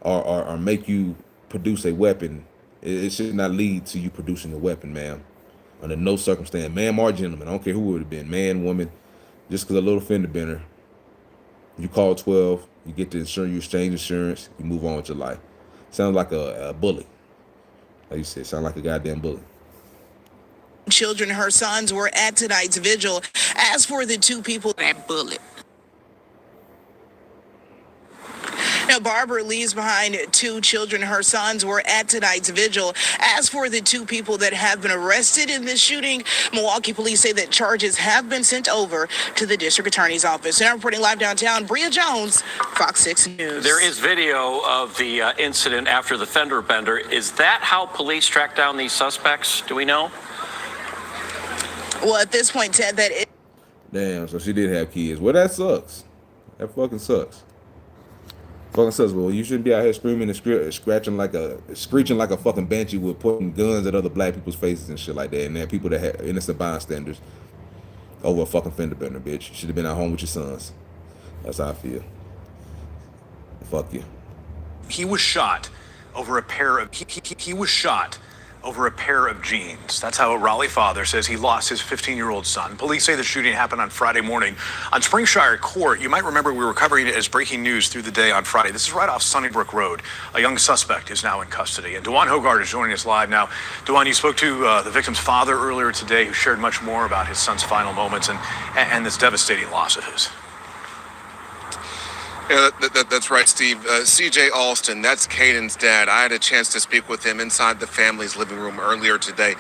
Speaker 1: or make you produce a weapon. It should not lead to you producing a weapon, ma'am. Under no circumstance, ma'am or gentleman. I don't care who it would have been, man, woman. Just because a little fender bender, you call 12, you get the insurance, you exchange insurance, you move on with your life. Sounds like a bully. Like you said, sound like a goddamn bully.
Speaker 6: Children, her sons, were at tonight's vigil. As for the two people,
Speaker 3: That bullet.
Speaker 6: now Barber leaves behind two children. Her sons were at tonight's vigil. As for the two people that have been arrested in this shooting, Milwaukee police say that charges have been sent over to the district attorney's office. And I'm reporting live downtown, Bria Jones, Fox 6 News.
Speaker 7: There is video of the incident after the fender bender. Is that how police track down these suspects? Do we know?
Speaker 6: Well, at this point, Ted, that it.
Speaker 1: Damn, so she did have kids. Well, that sucks. That fucking sucks. Fucking sucks. Well, you shouldn't be out here screaming and screeching like a fucking banshee with putting guns at other black people's faces and shit like that. And then people that have innocent bystanders. over a fucking fender bender, bitch. You should have been at home with your sons. That's how I feel. Fuck you.
Speaker 9: He was shot over a pair of he was shot over a pair of jeans. That's how a Raleigh father says he lost his 15-year-old son. Police say the shooting happened on Friday morning on Springshire Court. You might remember we were covering it as breaking news through the day on Friday. This is right off Sunnybrook Road. A young suspect is now in custody. And Dewan Hogard is joining us live now. Dewan, you spoke to the victim's father earlier today, who shared much more about his son's final moments and this devastating loss of his.
Speaker 10: Yeah, that's right, Steve. C.J. Alston, that's Caden's dad. I had a chance to speak with him inside the family's living room earlier today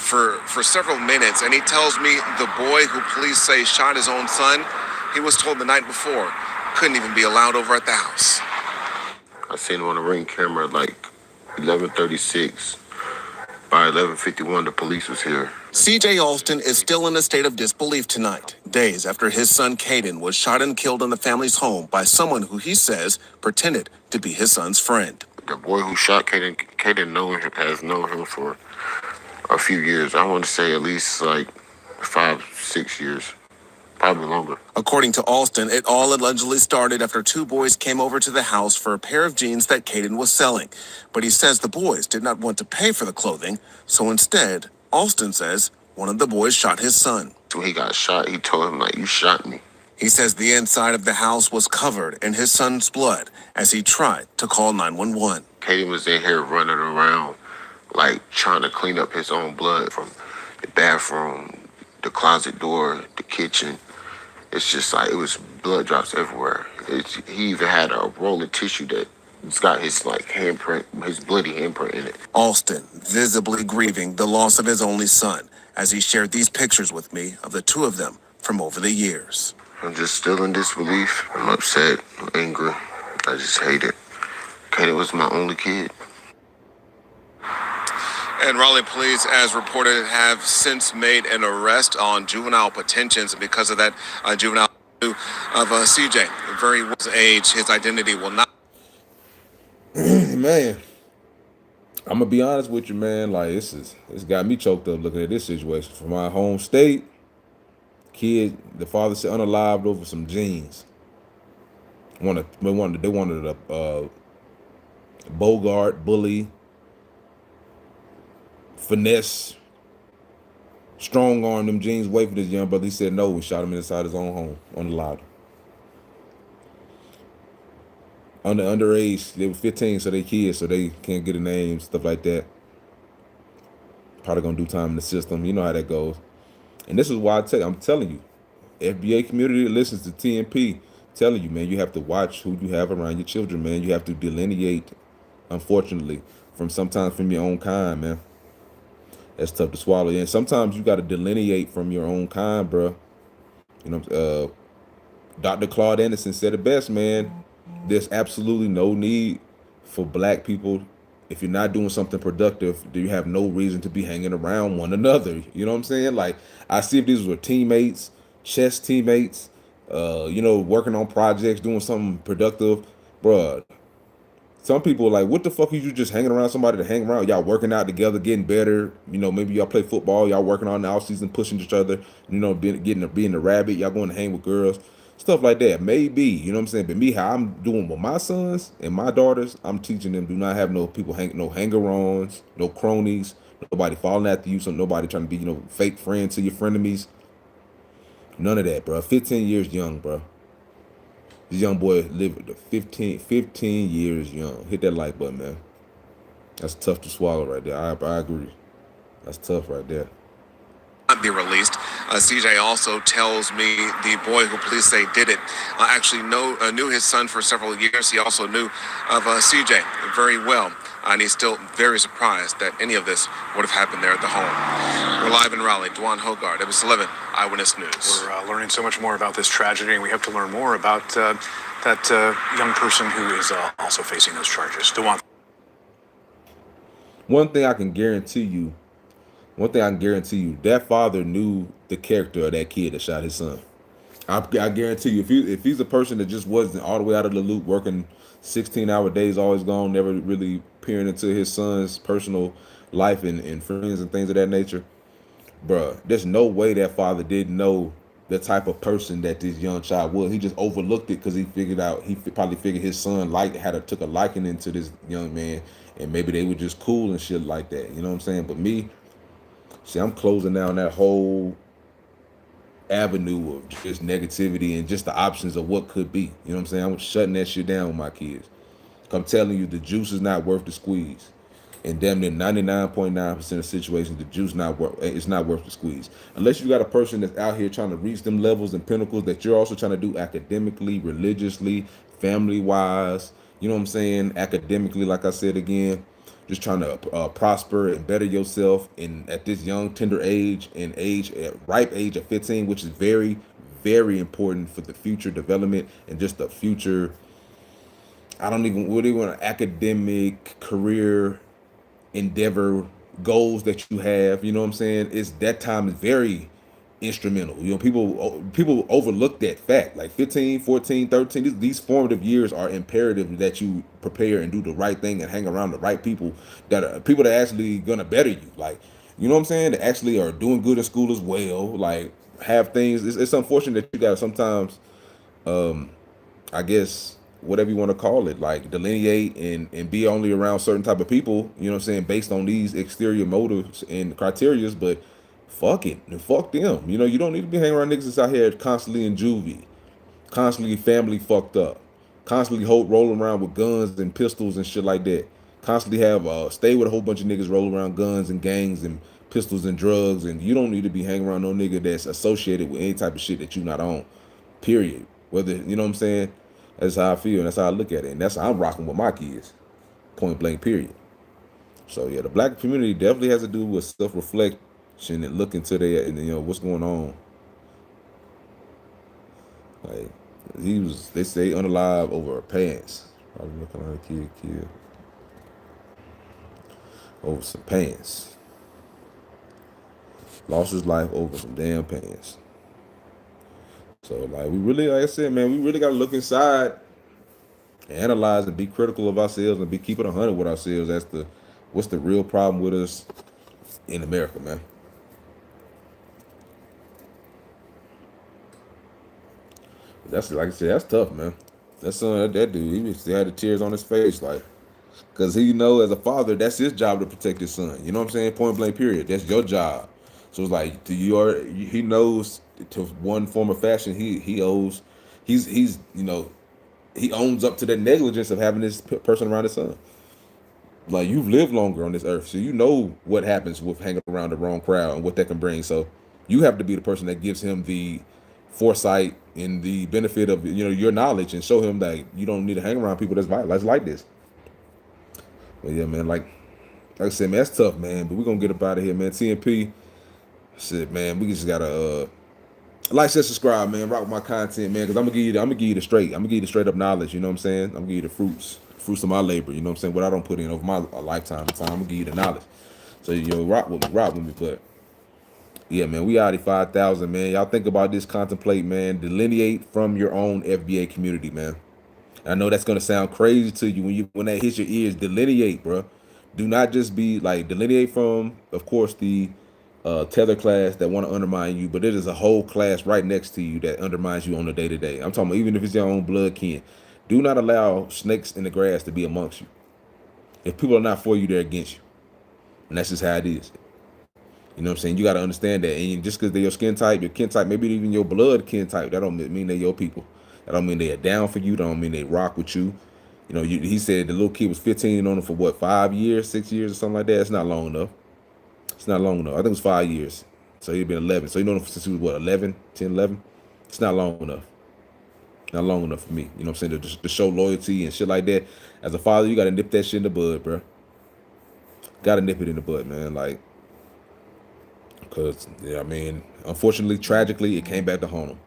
Speaker 10: for several minutes, and he tells me the boy who police say shot his own son, he was told the night before, couldn't even be allowed over at the house.
Speaker 11: I seen him on the Ring camera at like 11:36. By 11:51, the police was here.
Speaker 10: C.J. Alston is still in a state of disbelief tonight, days after his son Caden was shot and killed in the family's home by someone who he says pretended to be his son's friend.
Speaker 11: The boy who shot Caden has known him for a few years. I want to say at least like 5-6 years. Probably longer.
Speaker 10: According to Alston, it all allegedly started after two boys came over to the house for a pair of jeans that Caden was selling. But he says the boys did not want to pay for the clothing, so instead, Alston says one of the boys shot his son.
Speaker 11: When he got shot, he told him, like, you shot me.
Speaker 10: He says the inside of the house was covered in his son's blood as he tried to call 911.
Speaker 11: Caden was in here running around, like, trying to clean up his own blood from the bathroom, the closet door, the kitchen. It's just like, it was blood drops everywhere. He even had a roll of tissue that it's got his like handprint, his bloody handprint in it.
Speaker 10: Alston visibly grieving the loss of his only son as he shared these pictures with me of the two of them from over the years.
Speaker 11: I'm just still in disbelief. I'm upset, I'm angry. I just hate it. Katie was my only kid.
Speaker 10: And Raleigh police, as reported, have since made an arrest on juvenile pretensions. And because of that, juvenile of CJ, very young age, his identity will not.
Speaker 1: Man, I'm gonna be honest with you, man. Like it's got me choked up looking at this situation. From my home state, kid, the father said unalived over some jeans. They wanted a Bogart, bully, finesse, strong arm them jeans away from this young brother. He said no. We shot him inside his own home, unalived. Underage, they were 15, so they kids, so they can't get a name, stuff like that. Probably gonna do time in the system. You know how that goes. And this is why I'm telling you, FBA community that listens to TNP, telling you, man, you have to watch who you have around your children, man. You have to delineate, unfortunately, sometimes from your own kind, man. That's tough to swallow. And sometimes you got to delineate from your own kind, bro. You know, Dr. Claude Anderson said it best, man. There's absolutely no need for black people. If you're not doing something productive, you have no reason to be hanging around one another. You know what I'm saying? Like, I see if these were teammates, chess teammates, working on projects, doing something productive, bruh. Some people are like, what the fuck are you just hanging around somebody to hang around? Y'all working out together, getting better. You know, maybe y'all play football. Y'all working on the off season, pushing each other. You know, being the rabbit. Y'all going to hang with girls, stuff like that. Maybe, you know what I'm saying. But me, how I'm doing with my sons and my daughters, I'm teaching them do not have no people no hanger-ons, no cronies, nobody falling after you. So nobody trying to be fake friends to your frenemies. None of that, bro. 15 years young, bro. This young boy lived 15 years young. Hit that like button, man. That's tough to swallow right there. I agree. That's tough right there.
Speaker 10: Not be released. CJ also tells me the boy who police say did it actually knew his son for several years. He also knew of CJ very well. And he's still very surprised that any of this would have happened there at the home. We're live in Raleigh. Dewan Hogard, ABC 11 Eyewitness News.
Speaker 9: We're learning so much more about this tragedy, and we have to learn more about that young person who is also facing those charges. Dewan.
Speaker 1: One thing I can guarantee you, that father knew the character of that kid that shot his son. I guarantee you, if he's a person that just wasn't all the way out of the loop, working 16-hour days, always gone, never really peering into his son's personal life and friends and things of that nature, bruh, there's no way that father didn't know the type of person that this young child was. He just overlooked it because he probably figured his son took a liking into this young man, and maybe they were just cool and shit like that. You know what I'm saying? But me, see, I'm closing down that whole avenue of just negativity and just the options of what could be. You know what I'm saying? I'm shutting that shit down with my kids. I'm telling you, the juice is not worth the squeeze. And damn near 99.9% of situations, the juice it's not worth the squeeze. Unless you got a person that's out here trying to reach them levels and pinnacles that you're also trying to do academically, religiously, family-wise. You know what I'm saying? Academically, like I said again, just trying to prosper and better yourself at this young, tender age and ripe age of 15, which is very, very important for the future development and just the future. I don't even what do you want academic career endeavor goals that you have. You know what I'm saying? It's that time is very instrumental. You know, people overlook that fact. Like 15, 14, 13, these formative years are imperative that you prepare and do the right thing and hang around the right people that are people that are actually gonna better you. Like, you know what I'm saying? That actually are doing good in school as well. Like have things. It's unfortunate that you gotta sometimes I guess whatever you want to call it, like delineate and be only around certain type of people, you know what I'm saying, based on these exterior motives and criterias, but fuck it and fuck them. You know, you don't need to be hanging around niggas that's out here constantly in juvie, constantly family fucked up, constantly rolling around with guns and pistols and shit like that. Constantly have stay with a whole bunch of niggas rolling around guns and gangs and pistols and drugs, and you don't need to be hanging around no nigga that's associated with any type of shit that you not on. Period. Whether you know what I'm saying, that's how I feel and that's how I look at it, and that's how I'm rocking with my kids. Point blank. Period. So yeah, the black community definitely has to do with self-reflection and look into their and you know what's going on. Like they say unalive over her pants. Probably looking like a kid killed over some pants. Lost his life over some damn pants. So like we really, like I said, man, we really gotta look inside, analyze and be critical of ourselves and be keeping 100 with ourselves. That's what's the real problem with us in America, man. That's like I said, that's tough, man. That son, that dude, he had the tears on his face, like, cause he as a father, that's his job to protect his son. You know what I'm saying? Point blank. Period. That's your job. So it's like he knows to one form of fashion he owes. He's he owns up to the negligence of having this person around his son. Like you've lived longer on this earth, so you know what happens with hanging around the wrong crowd and what that can bring. So you have to be the person that gives him the foresight and the benefit of your knowledge and show him that you don't need to hang around people that's violent, that's like this. But yeah, man, like I said, man, that's tough, man. But we're gonna get up out of here, man. TNP said, man, we just gotta like, share, subscribe, man. Rock with my content, man. Cause I'm gonna give you the straight up knowledge. You know what I'm saying? I'm gonna give you the fruits of my labor. You know what I'm saying? What I don't put in over my lifetime of time. I'm gonna give you the knowledge. So rock with me. But yeah, man, we already 5,000, man. Y'all think about this, contemplate, man. Delineate from your own FBA community, man. I know that's gonna sound crazy to you when that hits your ears. Delineate, bro. Do not just be like delineate from, of course, the tether class that want to undermine you, but it is a whole class right next to you that undermines you on a day-to-day. I'm talking about even if it's your own blood kin. Do not allow snakes in the grass to be amongst you. If people are not for you, they're against you. And that's just how it is. You know what I'm saying? You got to understand that. And just because they're your skin type, your kin type, maybe even your blood kin type, that don't mean they're your people. That don't mean they are down for you. That don't mean they rock with you. You know, he said the little kid was 15 on him for what, 5 years, 6 years or something like that. It's not long enough. It's not long enough. I think it was 5 years. So he'd been 11. So you know him since he was what, 11, 10, 11? It's not long enough. Not long enough for me. You know what I'm saying? To show loyalty and shit like that. As a father, you got to nip that shit in the bud, bro. Got to nip it in the bud, man. Like, because, yeah, I mean, unfortunately, tragically, it came back to haunt him.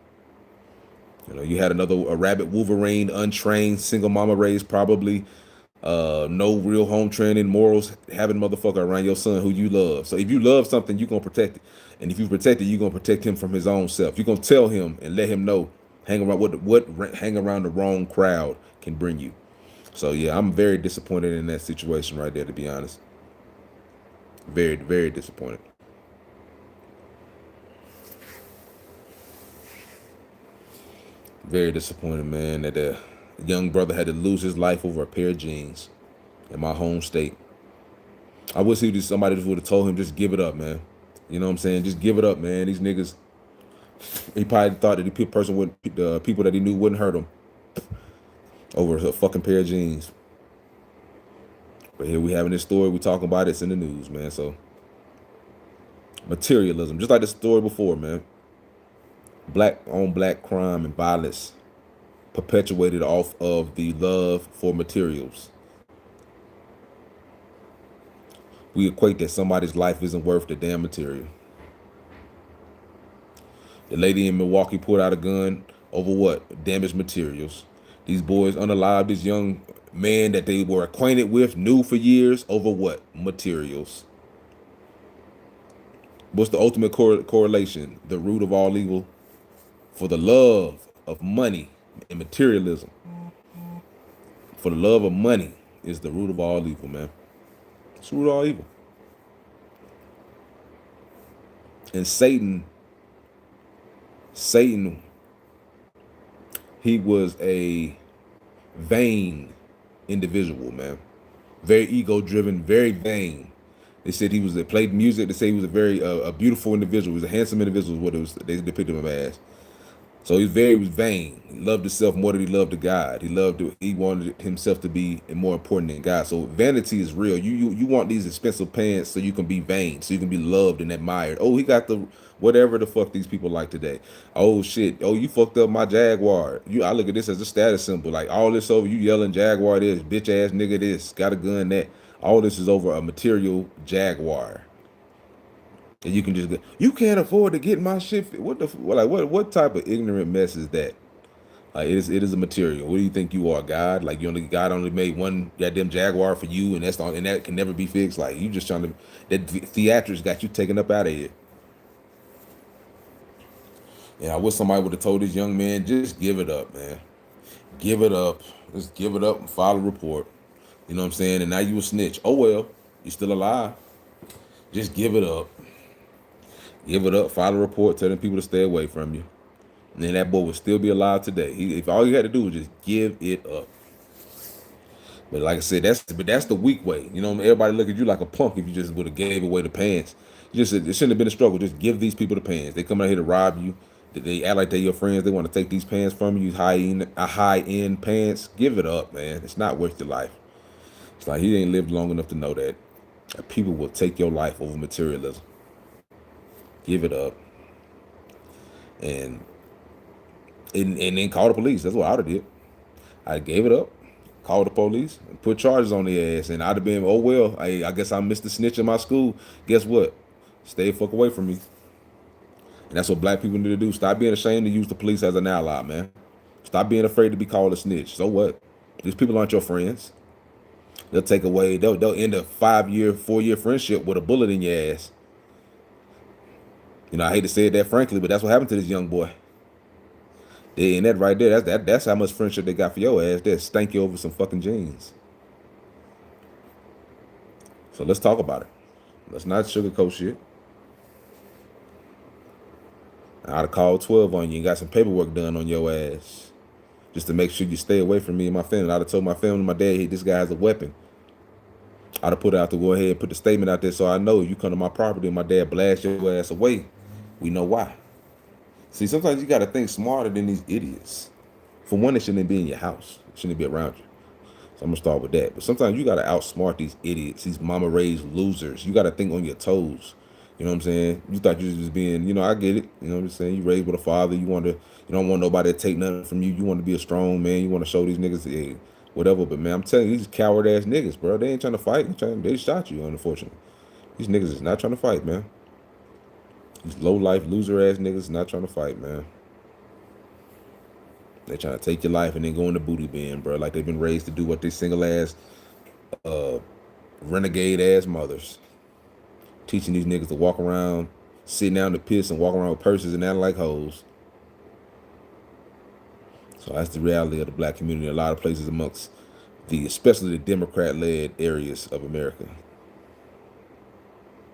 Speaker 1: You know, you had a rabbit Wolverine, untrained, single mama raised, probably no real home training, morals, having motherfucker around your son who you love. So if you love something, you're going to protect it. And if you protect it, you're going to protect him from his own self. You're going to tell him and let him know, hang around the wrong crowd can bring you. So yeah, I'm very disappointed in that situation right there, to be honest. Very, very disappointed. Very disappointed, man, that a young brother had to lose his life over a pair of jeans in my home state. I wish somebody would have told him, just give it up, man. You know what I'm saying? Just give it up, man. These niggas, he probably thought that the people that he knew wouldn't hurt him over a fucking pair of jeans. But here we having this story, we talking about it, it's in the news, man. So materialism, just like the story before, man. Black on black crime and violence perpetuated off of the love for materials. We equate that somebody's life isn't worth the damn material. The lady in Milwaukee pulled out a gun over what? Damaged materials. These boys unalived this young man that they were acquainted with, knew for years, over what? Materials. What's the ultimate correlation? The root of all evil? For the love of money and materialism. For the love of money is the root of all evil, man. It's the root of all evil. And Satan, he was a vain individual, man. Very ego-driven, very vain. They said they played music. They say he was a very a beautiful individual. He was a handsome individual. Is what they depicted him as. So he was vain. He loved himself more than he loved the God. He wanted himself to be more important than God. So vanity is real. You want these expensive pants so you can be vain, so you can be loved and admired. Oh, he got the whatever the fuck these people like today. Oh shit. Oh, you fucked up my Jaguar. I look at this as a status symbol. Like all this over, you yelling Jaguar this, bitch ass nigga this, got a gun that. All this is over a material Jaguar. And you can just go, you can't afford to get my shit. What type of ignorant mess is that? Like it is a material. What do you think you are, God? Like God only made one goddamn Jaguar for you, and that can never be fixed. Like you just trying to, that theatrics got you taken up out of here. Yeah, I wish somebody would have told this young man, just give it up, man. Give it up. Just give it up and file a report. You know what I'm saying? And now you a snitch. Oh well, you still alive. Just give it up. Give it up, file a report, telling people to stay away from you. And then that boy would still be alive today. If all you had to do was just give it up. But like I said, that's the weak way. You know, everybody look at you like a punk if you just would have gave away the pants. It shouldn't have been a struggle. Just give these people the pants. They come out here to rob you. They act like they're your friends. They want to take these pants from you. High-end pants. Give it up, man. It's not worth your life. It's like he ain't lived long enough to know that people will take your life over materialism. Give it up. And then call the police. That's what I'd have did. I gave it up, called the police, and put charges on their ass. And I'd have been, oh well, I guess I missed the snitch in my school. Guess what? Stay the fuck away from me. And that's what black people need to do. Stop being ashamed to use the police as an ally, man. Stop being afraid to be called a snitch. So what? These people aren't your friends. They'll end a 4-year friendship with a bullet in your ass. You know, I hate to say it that frankly, but that's what happened to this young boy. Yeah, and that right there, that's how much friendship they got for your ass. They'll stank you over some fucking jeans. So let's talk about it. Let's not sugarcoat shit. I'd have called 12 on you and got some paperwork done on your ass. Just to make sure you stay away from me and my family. I'd have told my family, my dad, hey, this guy has a weapon. I'd have put out to go ahead and put the statement out there so I know you come to my property and my dad blast your ass away. We know why. See, sometimes you got to think smarter than these idiots. For one, it shouldn't be in your house. It shouldn't be around you. So I'm going to start with that. But sometimes you got to outsmart these idiots, these mama-raised losers. You got to think on your toes. You know what I'm saying? You thought you was just being, I get it. You know what I'm saying? You raised with a father. You don't want nobody to take nothing from you. You want to be a strong man. You want to show these niggas, hey, whatever. But man, I'm telling you, these coward-ass niggas, bro. They ain't trying to fight. They shot you, unfortunately. These niggas is not trying to fight, man. These low-life, loser-ass niggas not trying to fight, man. They trying to take your life and then go in the booty bin, bro. Like they've been raised to do what they single-ass, renegade-ass mothers. Teaching these niggas to walk around, sitting down to piss and walk around with purses and acting like hoes. So that's the reality of the black community in a lot of places amongst especially the Democrat-led areas of America.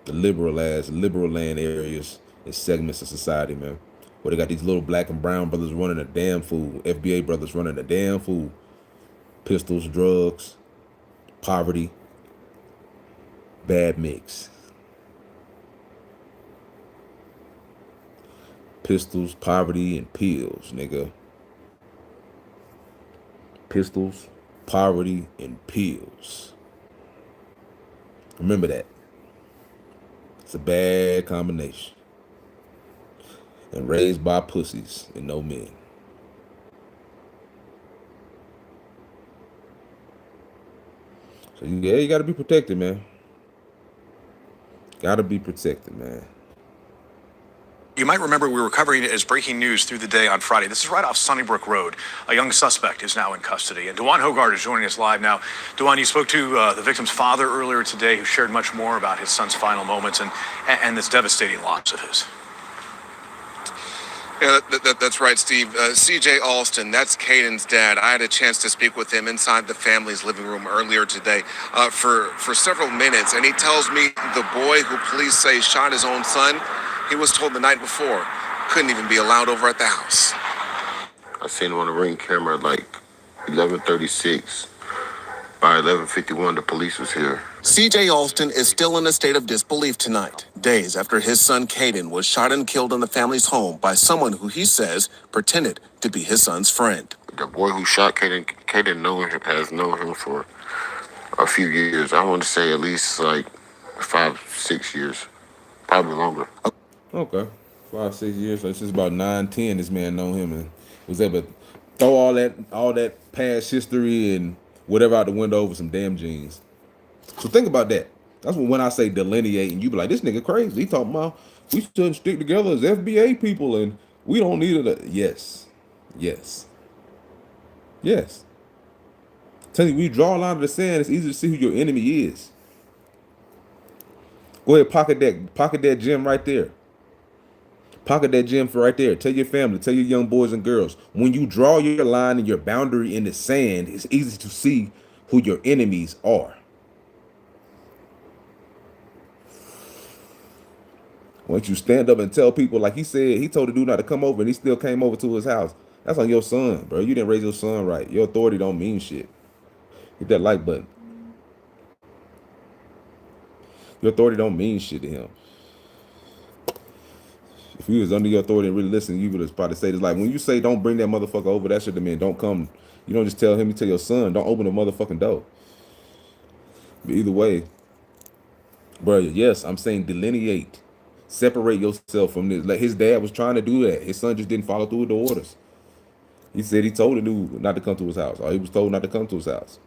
Speaker 1: The liberal land areas and segments of society, man. where they got these little black and brown brothers running a damn fool, FBA brothers running a damn fool. Pistols, drugs, poverty, bad mix. Pistols, poverty, and pills, nigga. Pistols, poverty, and pills. Remember that. It's a bad combination. And raised by pussies and no men. So yeah, you gotta be protected, man. Gotta be protected, man.
Speaker 9: You might remember we were covering it as breaking news through the day on Friday. This is right off Sunnybrook Road. A young suspect is now in custody. And Dewan Hogard is joining us live now. Dewan, you spoke to the victim's father earlier today, who shared much more about his son's final moments and this devastating loss of his.
Speaker 10: Yeah, that's right, Steve. CJ Alston, that's Caden's dad. I had a chance to speak with him inside the family's living room earlier today for several minutes, and he tells me the boy who police say shot his own son, he was told the night before, couldn't even be allowed over at the house.
Speaker 11: I seen him on the ring camera at like 11:36. By 11:51, the police was here.
Speaker 10: CJ Alston is still in a state of disbelief tonight, days after his son Caden was shot and killed in the family's home by someone who he says pretended to be his son's friend.
Speaker 11: The boy who shot Caden has known him for a few years. I want to say at least like 5-6 years, probably longer.
Speaker 1: Okay, 5-6 years. So since about 9-10, this man know him and was able to throw all that past history and whatever out the window over some damn jeans. So think about that. That's when I say delineate, and you be like, this nigga crazy. He talking about we shouldn't stick together as FBA people, and we don't need it. Yes. Tell you, when you draw a line of the sand, it's easy to see who your enemy is. Go ahead, pocket that gym right there. Pocket that gym for right there. Tell your family, tell your young boys and girls, when you draw your line and your boundary in the sand, it's easy to see who your enemies are. Once you stand up and tell people, like he said, he told the dude not to come over and he still came over to his house. That's on your son, bro. You didn't raise your son right. Your authority don't mean shit. Hit that like button. Your authority don't mean shit to him. If he was under your authority and really listen, you would have probably say this. Like when you say don't bring that motherfucker over, that should have meant don't come. You don't just tell him, you tell your son, don't open the motherfucking door. But either way, bro, yes, I'm saying delineate. Separate yourself from this. Like his dad was trying to do that. His son just didn't follow through with the orders. He said he told the dude not to come to his house, or he was told not to come to his house.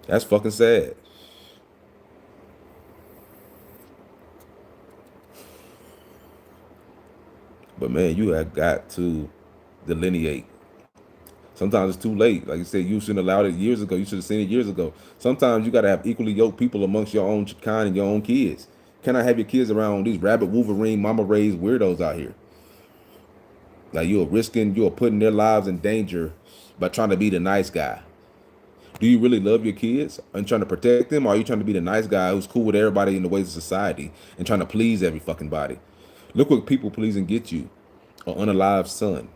Speaker 1: That's fucking sad. But man, you have got to delineate. Sometimes it's too late. Like you said, you shouldn't have allowed it years ago. You should have seen it years ago. Sometimes you got to have equally yoked people amongst your own kind and your own kids. Cannot have your kids around these rabbit Wolverine mama raised weirdos out here. Like you're putting their lives in danger by trying to be the nice guy. Do you really love your kids and trying to protect them? Or are you trying to be the nice guy who's cool with everybody in the ways of society and trying to please every fucking body? Look what people pleasing get you. An unalived son.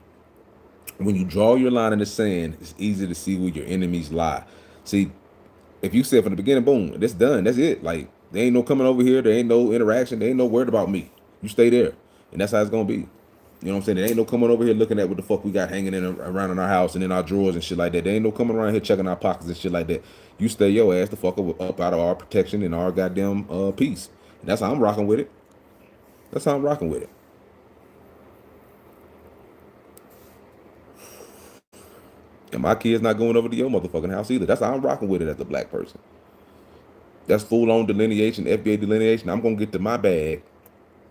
Speaker 1: When you draw your line in the sand, it's easy to see where your enemies lie. See, if you said from the beginning, boom, that's done. That's it. Like, there ain't no coming over here. There ain't no interaction. There ain't no word about me. You stay there. And that's how it's going to be. You know what I'm saying? There ain't no coming over here looking at what the fuck we got hanging around in our house and in our drawers and shit like that. There ain't no coming around here checking our pockets and shit like that. You stay your ass the fuck up out of our protection and our goddamn peace. And that's how I'm rocking with it. That's how I'm rocking with it. And my kid's not going over to your motherfucking house either. That's how I'm rocking with it as a black person. That's full-on delineation, FBA delineation. I'm going to get to my bag,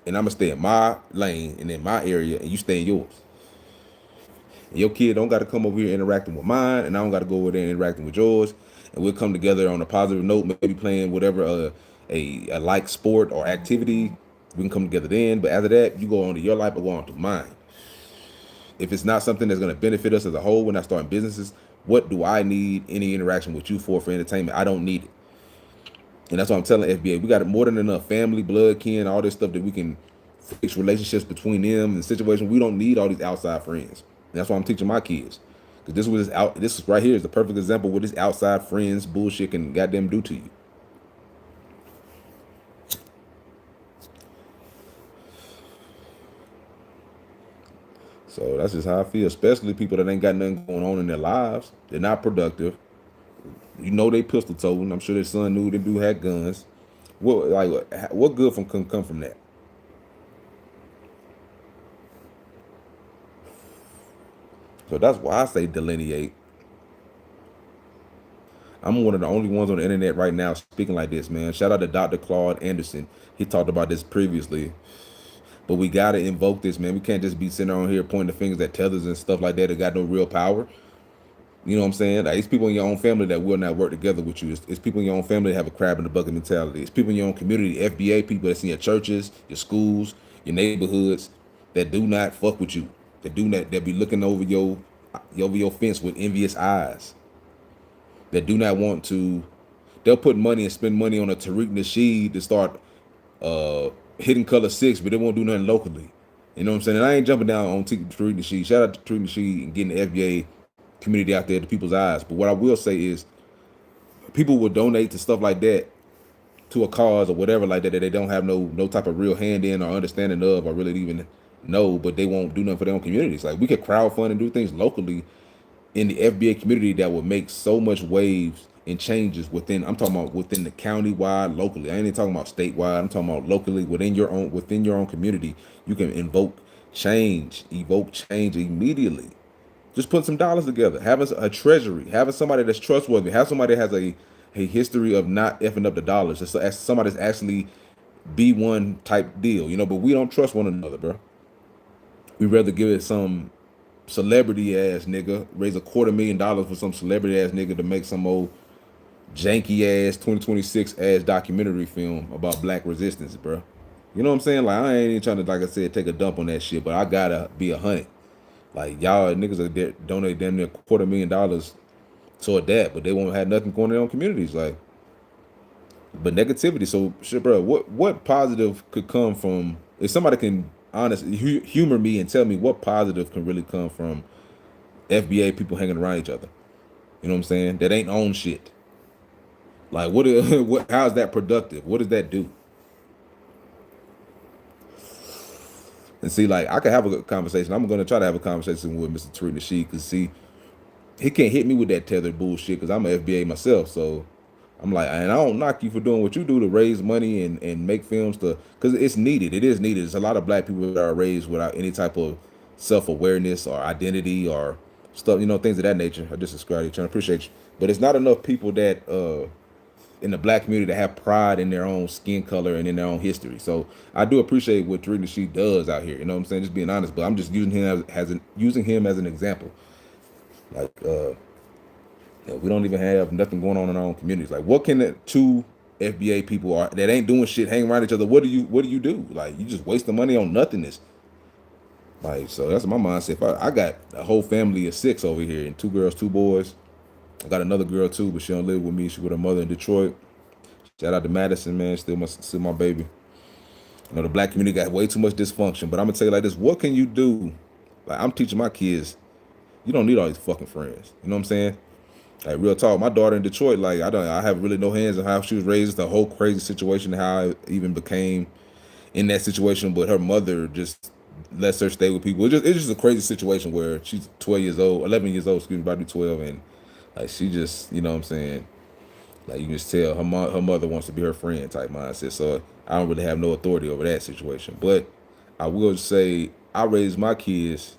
Speaker 1: and I'm going to stay in my lane and in my area, and you stay in yours. And your kid don't got to come over here interacting with mine, and I don't got to go over there interacting with yours. And we'll come together on a positive note, maybe playing whatever a like sport or activity. We can come together then. But after that, you go on to your life or go on to mine. If it's not something that's going to benefit us as a whole, when I start businesses, what do I need any interaction with you for entertainment? I don't need it. And that's what I'm telling FBA. We got more than enough family, blood, kin, all this stuff that we can fix relationships between them and situations. We don't need all these outside friends. And that's why I'm teaching my kids. Because this right here is the perfect example of what this outside friends bullshit can goddamn do to you. So that's just how I feel, especially people that ain't got nothing going on in their lives. They're not productive. You know they pistol toting. I'm sure their son knew they do had guns. What good can come from that? So that's why I say delineate. I'm one of the only ones on the internet right now speaking like this, man. Shout out to Dr. Claude Anderson. He talked about this previously. But we gotta invoke this, man. We can't just be sitting on here pointing the fingers at tethers and stuff like that that got no real power. You know what I'm saying? Like, it's people in your own family that will not work together with you. It's people in your own family that have a crab in the bucket mentality. It's people in your own community, FBA people that's in your churches, your schools, your neighborhoods that do not fuck with you. That be looking over your fence with envious eyes. That do not want to. They'll put money and spend money on a Tariq Nasheed to start hitting color 6, but they won't do nothing locally. You know what I'm saying? And I ain't jumping down on Tariq Nasheed. Shout out to Tariq Nasheed and getting the FBA community out there to people's eyes. But what I will say is people will donate to stuff like that, to a cause or whatever like that they don't have no type of real hand in or understanding of or really even know, but they won't do nothing for their own communities. Like, we could crowdfund and do things locally in the FBA community that would make so much waves and changes within. I'm talking about within the county wide, locally. I ain't even talking about statewide. I'm talking about locally within your own community. You can evoke change immediately. Just put some dollars together, having a treasury, having somebody that's trustworthy, have somebody that has a history of not effing up the dollars. Just somebody that's actually B1 type deal, but we don't trust one another, bro. We rather give it some celebrity ass nigga, raise $250,000 for some celebrity ass nigga to make some old janky ass 2026 ass documentary film about black resistance, bro. You know what I'm saying? Like, I ain't even trying to, like I said, take a dump on that shit, but I gotta be 100. Like, y'all niggas are donate damn near $250,000 toward that, but they won't have nothing going in their own communities. Like, but negativity. So shit, bro, what positive could come from, if somebody can honestly humor me and tell me what positive can really come from FBA people hanging around each other? You know what I'm saying? That ain't own shit. Like, what how is that productive? What does that do? And see, like, I could have a conversation. I'm gonna try to have a conversation with Mr. Tariq Nasheed, because see, he can't hit me with that tethered bullshit because I'm an FBA myself. So I'm like, and I don't knock you for doing what you do to raise money and make films, because it's needed. It is needed. There's a lot of black people that are raised without any type of self-awareness or identity or stuff, things of that nature. I just subscribe to you, Trying to appreciate you. But it's not enough people that in the black community that have pride in their own skin color and in their own history. So I do appreciate what Tariq Nasheed does out here. You know what I'm saying? Just being honest. But I'm just using him as an example. Like, we don't even have nothing going on in our own communities. Like, what can the two FBA people that ain't doing shit hang around each other? What do you do? Like, you just waste the money on nothingness. Like, so that's my mindset. I got a whole family of 6 over here, and 2 girls, 2 boys. I got another girl too, but she don't live with me. She with her mother in Detroit. Shout out to Madison, man. Still my baby. The black community got way too much dysfunction. But I'm gonna tell you like this: what can you do? Like, I'm teaching my kids, you don't need all these fucking friends. You know what I'm saying? Like, real talk. My daughter in Detroit, like, I have really no hands on how she was raised. The whole crazy situation, how I even became in that situation. But her mother just lets her stay with people. It's just a crazy situation where she's 11 years old, about to be 12, and like, she just, you know what I'm saying? Like, you can just tell her mother wants to be her friend type mindset. So I don't really have no authority over that situation. But I will say I raised my kids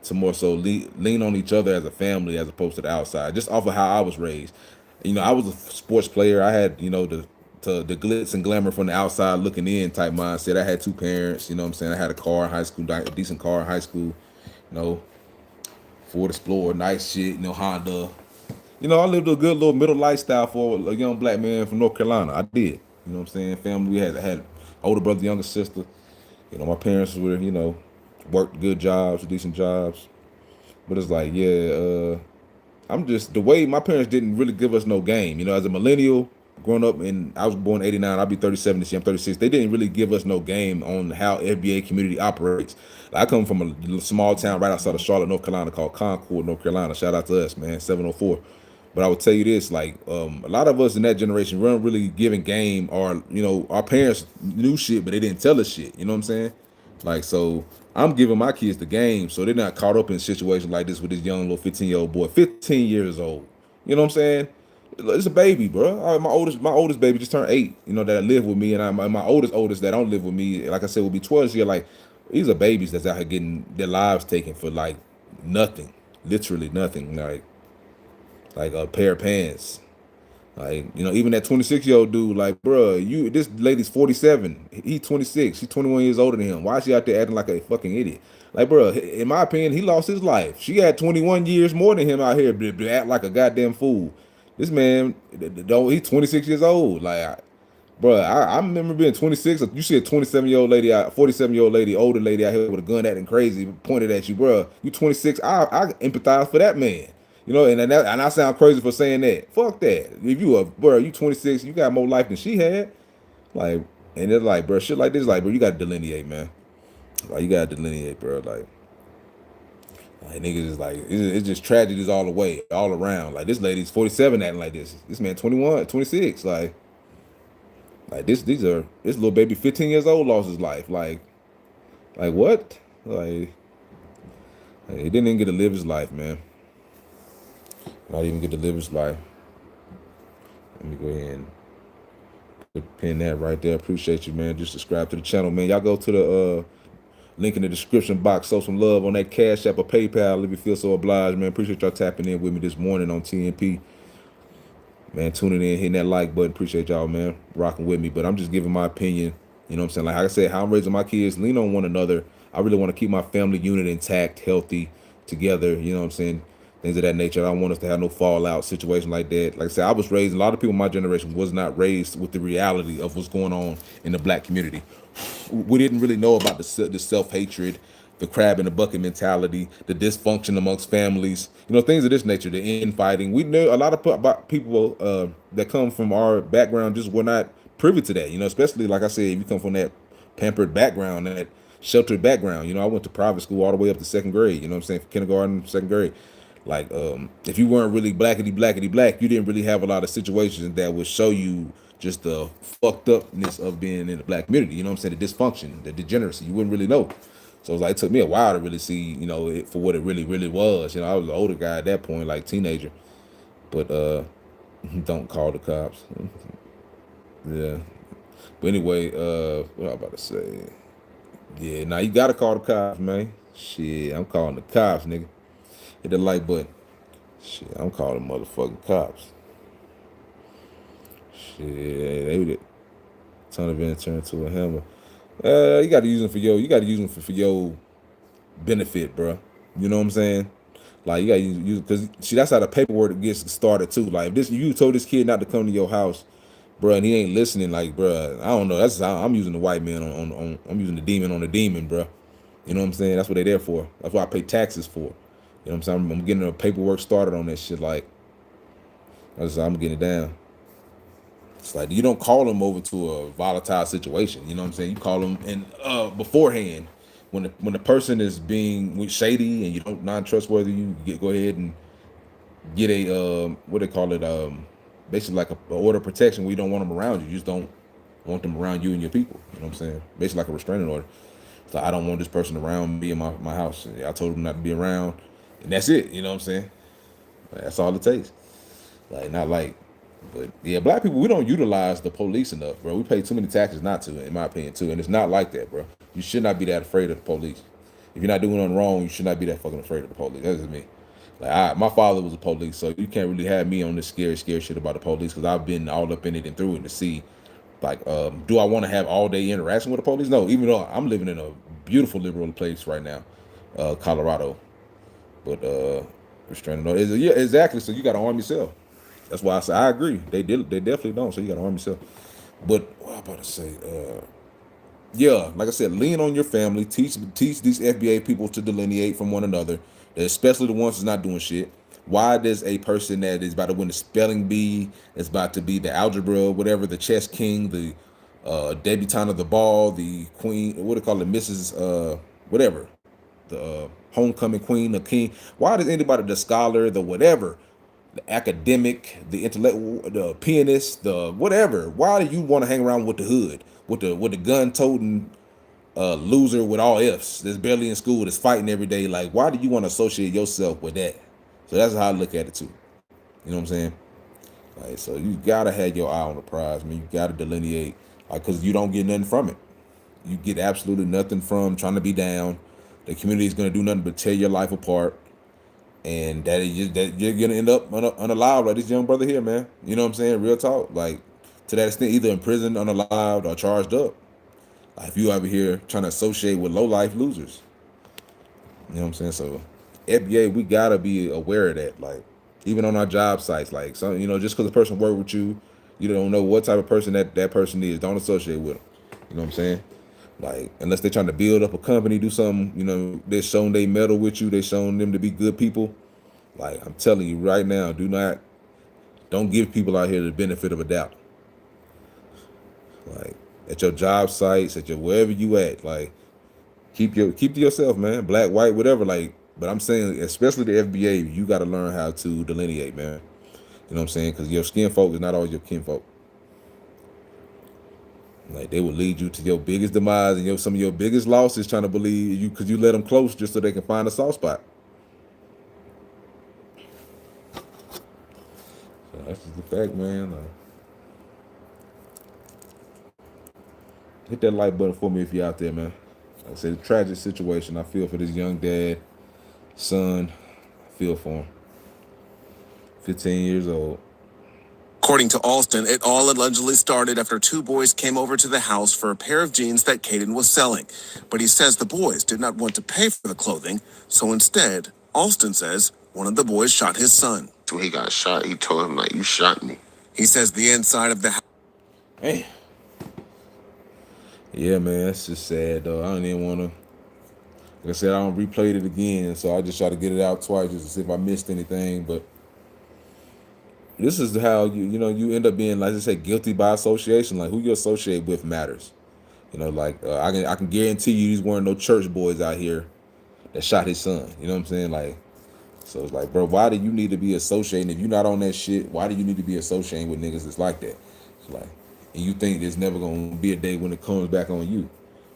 Speaker 1: to more so lean on each other as a family as opposed to the outside, just off of how I was raised. I was a sports player. I had, the glitz and glamour from the outside looking in type mindset. I had 2 parents, you know what I'm saying? I had a car in high school, a decent car in high school, Ford Explorer, nice shit, Honda. I lived a good little middle lifestyle for a young black man from North Carolina. I did. You know what I'm saying? Family, we had older brother, younger sister. My parents were, worked good jobs, decent jobs. But it's like, I'm just, the way my parents didn't really give us no game. As a millennial, growing up, and I was born in '89. I'll be 37 this year. I'm 36. They didn't really give us no game on how FBA community operates. Like, I come from a little small town right outside of Charlotte, North Carolina, called Concord, North Carolina. Shout out to us, man. 704. But I would tell you this, like, a lot of us in that generation weren't really giving game, or, you know, our parents knew shit, but they didn't tell us shit. You know what I'm saying? Like, so I'm giving my kids the game, so they're not caught up in situations like this with this young little 15-year-old boy, 15 years old. You know what I'm saying? It's a baby, bro. My oldest baby just turned 8. You know, that live with me, and my oldest that don't live with me, like I said, will be 12 this year. Like, these are babies that's out here getting their lives taken for like nothing, literally nothing. Like a pair of pants. Like, you know, even that 26-year-old dude, like, bruh, this lady's 47. He's 26. She's 21 years older than him. Why is she out there acting like a fucking idiot? Like, bruh, in my opinion, he lost his life. She had 21 years more than him out here to act like a goddamn fool. This man, he's 26 years old. Like, bruh, I remember being 26. You see a 27-year-old lady, 47-year-old lady, older lady out here with a gun acting crazy, pointed at you, bruh. You 26. I empathize for that man. You know, and I sound crazy for saying that. Fuck that. If you 26, you got more life than she had. Like, and it's like, bro, shit like this, like, bro, you gotta delineate, man. Like, you gotta delineate, bro. Like niggas is like, it's just tragedies all the way, all around. Like, this lady's 47 acting like this. This man 21, 26. Like this little baby 15 years old lost his life. Like what? Like, he didn't even get to live his life, man. Not even get to live his life. Let me go ahead and pin that right there. Appreciate you, man. Just subscribe to the channel, man. Y'all go to the link in the description box. Show some love on that Cash App or PayPal if you feel so obliged, man. Appreciate y'all tapping in with me this morning on TNP. Man, tuning in, hitting that like button. Appreciate y'all, man, rocking with me. But I'm just giving my opinion. You know what I'm saying? Like I said, how I'm raising my kids, lean on one another. I really want to keep my family unit intact, healthy, together. You know what I'm saying? Things of that nature. I don't want us to have no fallout situation like that. Like I said, I was raised, a lot of people in my generation was not raised with the reality of what's going on in the black community. We didn't really know about the self-hatred, the crab in the bucket mentality, the dysfunction amongst families, you know, things of this nature, the infighting. We knew a lot of people that come from our background just were not privy to that, you know, especially, like I said, if you come from that pampered background, that sheltered background. You know, I went to private school all the way up to second grade, you know what I'm saying, from kindergarten, second grade. Like, if you weren't really blackety black, you didn't really have a lot of situations that would show you just the fucked upness of being in the black community. You know what I'm saying? The dysfunction, the degeneracy. You wouldn't really know. So it was like, it took me a while to really see, you know, it for what it really, really was. You know, I was an older guy at that point, like teenager. But don't call the cops. Yeah. But anyway, what I about to say? Yeah, now you gotta call the cops, man. Shit, I'm calling the cops, nigga. Hit the like button. Shit, I'm calling motherfucking cops. Shit, they would ton of it turn to a hammer. You gotta use them for your benefit, bro. You know what I'm saying? Like, you gotta use because see, that's how the paperwork gets started too. Like, this, you told this kid not to come to your house, bro, and he ain't listening. Like, bro, I don't know. That's how I'm using the white man on I'm using the demon on the demon, bro. You know what I'm saying? That's what they there for. That's what I pay taxes for. You know what I'm saying? I'm getting the paperwork started on that shit. Like, I'm getting it down. It's like, you don't call them over to a volatile situation. You know what I'm saying? You call them in beforehand. When the person is being shady and you don't non-trustworthy, you go ahead and get a what they call it, basically like a order of protection where you don't want them around you. You just don't want them around you and your people. You know what I'm saying? Basically like a restraining order. So I don't want this person around me in my house. I told them not to be around, and that's it. You know what I'm saying? That's all it takes. Like, not like, but yeah, black people, we don't utilize the police enough, bro. We pay too many taxes not to, in my opinion, too. And it's not like that, bro. You should not be that afraid of the police. If you're not doing nothing wrong, you should not be that fucking afraid of the police. That's just me. Like, my father was a police, so you can't really have me on this scary shit about the police, because I've been all up in it and through it to see, like, do I want to have all day interaction with the police? No, even though I'm living in a beautiful liberal place right now, Colorado. But restraining order, yeah, exactly. So you got to arm yourself. That's why I say I agree. They definitely don't. So you got to arm yourself. But what I'm about to say, yeah, like I said, lean on your family. Teach these FBA people to delineate from one another, especially the ones that's not doing shit. Why does a person that is about to win the spelling bee, is about to be the algebra, whatever, the chess king, the debutante of the ball, the queen, what do they call it, Mrs. Whatever, the homecoming queen, the king. Why does anybody, the scholar, the whatever, the academic, the intellect, the pianist, the whatever? Why do you want to hang around with the hood, with the gun toting loser with all F's that's barely in school, that's fighting every day? Like, why do you want to associate yourself with that? So that's how I look at it too. You know what I'm saying? Like, so you gotta have your eye on the prize, man. You gotta delineate, like, cause you don't get nothing from it. You get absolutely nothing from trying to be down. The community is gonna do nothing but tear your life apart, and that you're gonna end up unalived, like this young brother here, man. You know what I'm saying? Real talk, like, to that extent, either in prison, unalived, or charged up. Like, if you over here trying to associate with low life losers, you know what I'm saying? So, FBA, we gotta be aware of that. Like, even on our job sites, like, some, just because a person work with you, you don't know what type of person that person is. Don't associate with them. You know what I'm saying? Like, unless they're trying to build up a company, do something, they're showing they metal with you, they're showing them to be good people. Like, I'm telling you right now, don't give people out here the benefit of a doubt. Like, at your job sites, at your wherever you at, like, keep to yourself, man. Black, white, whatever. Like, but I'm saying, especially the FBA, you got to learn how to delineate, man. You know what I'm saying? Because your skin folk is not always your kin folk. Like, they will lead you to your biggest demise and some of your biggest losses, trying to believe you because you let them close just so they can find a soft spot. So that's just the fact, man. Like, hit that like button for me if you're out there, man. Like I said, a tragic situation. I feel for this young dad, son. I feel for him. 15 years old.
Speaker 10: According to Alston, it all allegedly started after two boys came over to the house for a pair of jeans that Caden was selling. But he says the boys did not want to pay for the clothing, so instead, Alston says one of the boys shot his son.
Speaker 11: When he got shot, he told him, like, you shot me.
Speaker 10: He says the inside of the house.
Speaker 1: Hey. Yeah, man, it's just sad, though. I don't even want to, like I said, I don't replay it again, so I just try to get it out twice just to see if I missed anything. But this is how you end up being, like I said, guilty by association. Like, who you associate with matters. Like, I can guarantee you these weren't no church boys out here that shot his son. You know what I'm saying? Like, so it's like, bro, why do you need to be associating? If you're not on that shit, why do you need to be associating with niggas that's like that? It's like, and you think there's never gonna be a day when it comes back on you. You know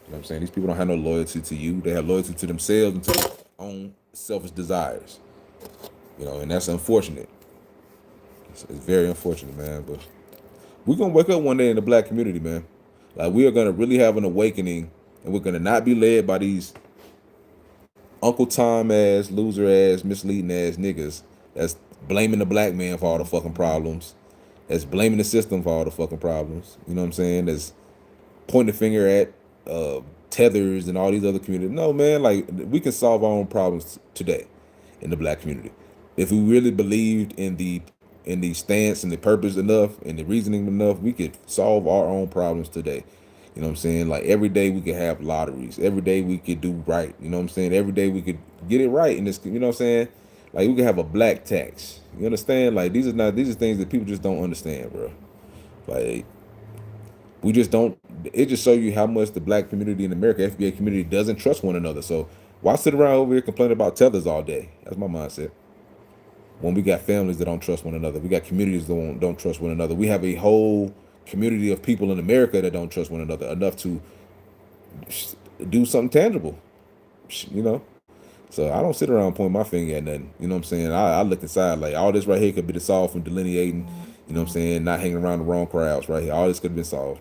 Speaker 1: what I'm saying? These people don't have no loyalty to you. They have loyalty to themselves and to their own selfish desires. And that's unfortunate. It's very unfortunate, man. But we're gonna wake up one day in the black community, man. Like, we are gonna really have an awakening, and we're gonna not be led by these Uncle Tom ass, loser ass, misleading ass niggas that's blaming the black man for all the fucking problems. That's blaming the system for all the fucking problems. You know what I'm saying? That's pointing the finger at Tethers and all these other communities. No, man, like, we can solve our own problems today in the black community. If we really believed in the stance and the purpose enough and the reasoning enough, we could solve our own problems today. You know what I'm saying? Like, every day we could have lotteries. Every day we could do right. You know what I'm saying? Every day we could get it right in this. You know what I'm saying? Like, we could have a black tax. You understand? Like, these are things that people just don't understand, bro. Like, we just don't. It just shows you how much the black community in America, FBA community, doesn't trust one another. So why sit around over here complaining about tethers all day? That's my mindset. When we got families that don't trust one another, we got communities that don't trust one another. We have a whole community of people in America that don't trust one another enough to do something tangible. So I don't sit around pointing my finger at nothing. You know what I'm saying? I look inside, like, all this right here could be solved from delineating. You know what I'm saying? Not hanging around the wrong crowds right here. All this could have been solved,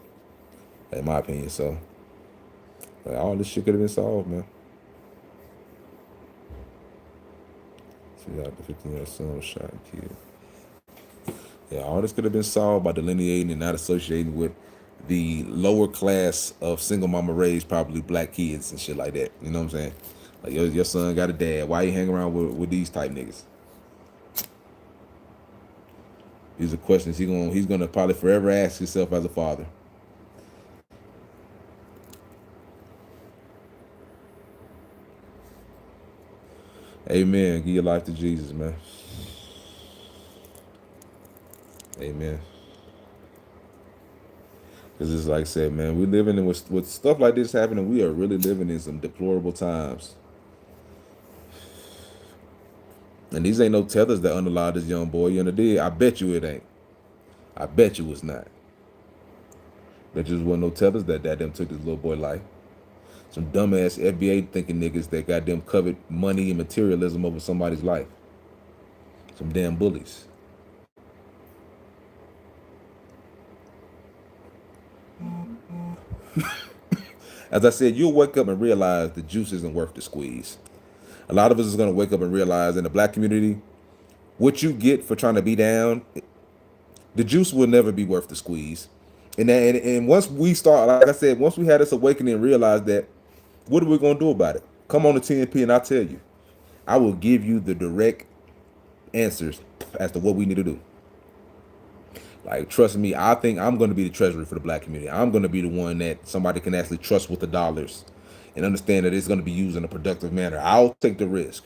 Speaker 1: in my opinion. So, like, all this shit could have been solved, man. See, the 15-year-old son was shot and killed. Yeah, all this could have been solved by delineating and not associating with the lower class of single mama raised, probably black kids and shit like that. You know what I'm saying? Like, your son got a dad. Why you hang around with these type niggas? These are questions he's gonna probably forever ask himself as a father. Amen. Give your life to Jesus, man. Amen. Because it's like I said, man, we living in with stuff like this happening. We are really living in some deplorable times. And these ain't no tethers that underlie this young boy. You know, did. I bet you it ain't. I bet you it's not. There just wasn't no tethers that them took this little boy life. Some dumbass FBA thinking niggas that goddamn covered money and materialism over somebody's life. Some damn bullies. As I said, you'll wake up and realize the juice isn't worth the squeeze. A lot of us is going to wake up and realize in the black community, what you get for trying to be down, the juice will never be worth the squeeze. And once we start, like I said, once we had this awakening and realize that, what are we going to do about it? Come on to TNP and I'll tell you. I will give you the direct answers as to what we need to do. Like, trust me, I think I'm going to be the treasurer for the black community. I'm going to be the one that somebody can actually trust with the dollars and understand that it's going to be used in a productive manner. I'll take the risk.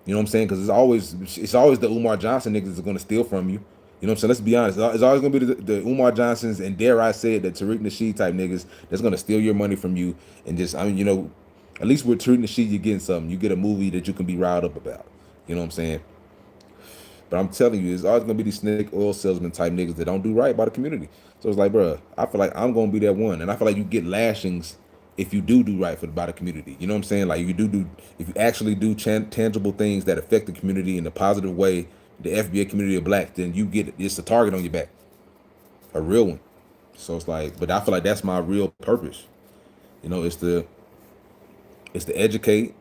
Speaker 1: You know what I'm saying? Because it's always the Umar Johnson niggas that's going to steal from you. You know what I'm saying? Let's be honest. It's always going to be the Umar Johnsons and, dare I say it, the Tariq Nasheed type niggas that's going to steal your money from you. And just, I mean, you know, at least with Tariq Nasheed, you're getting something. You get a movie that you can be riled up about. You know what I'm saying? But I'm telling you, it's always gonna be these snake oil salesman type niggas that don't do right by the community. So it's like, bro, I feel like I'm gonna be that one, and I feel like you get lashings if you do right by the community. You know what I'm saying? Like, if you actually do tangible things that affect the community in a positive way, the FBA community of black, then it's a target on your back, a real one. So it's like, but I feel like that's my real purpose. You know, it's to educate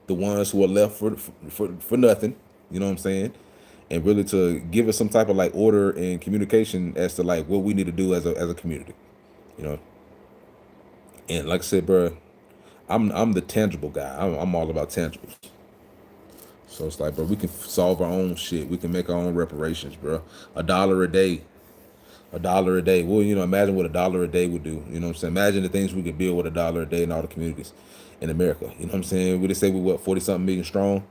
Speaker 1: the ones who are left for nothing. You know what I'm saying? And really to give us some type of like order and communication as to like what we need to do as a community, you know. And like I said, bro, I'm the tangible guy. I'm all about tangibles. So it's like, bro, we can solve our own shit. We can make our own reparations, bro. $1 a day, $1 a day. Well, you know, imagine what $1 a day would do. You know what I'm saying? Imagine the things we could build with $1 a day in all the communities in America. You know what I'm saying? We just say we what 40-something million strong.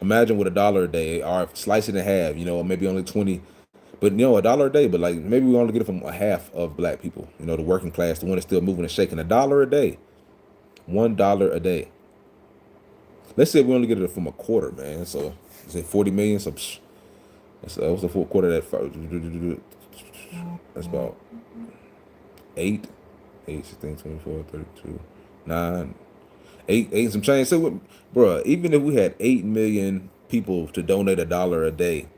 Speaker 1: Imagine with $1 a day, or slice it in half, you know, maybe only 20, but you know, $1 a day, but like maybe we only get it from a half of black people, you know, the working class, the one that's still moving and shaking. $1 a day, $1 a day. Let's say we only get it from a quarter, man. So say 40 million. So that's what's the full quarter of that? That's about 8, 16, 24, 32, 9. Eight and some change. So, bro, even if we had 8 million people to donate $1 a day,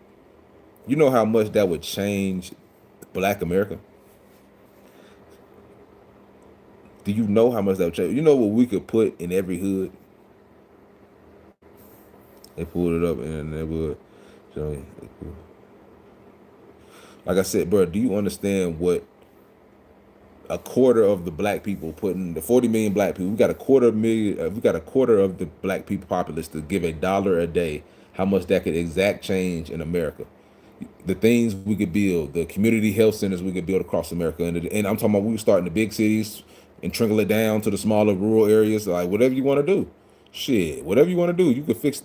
Speaker 1: you know how much that would change Black America? Do you know how much that would change? You know what we could put in every hood? They pulled it up and they would. So, like I said, bro, do you understand what a quarter of the black people putting the 40 million black people? We got a quarter of the black people populace to give $1 a day. How much that could exact change in America? The things we could build, the community health centers we could build across America, and I'm talking about we start in the big cities and trickle it down to the smaller rural areas. Like whatever you want to do, shit, whatever you want to do, you could fix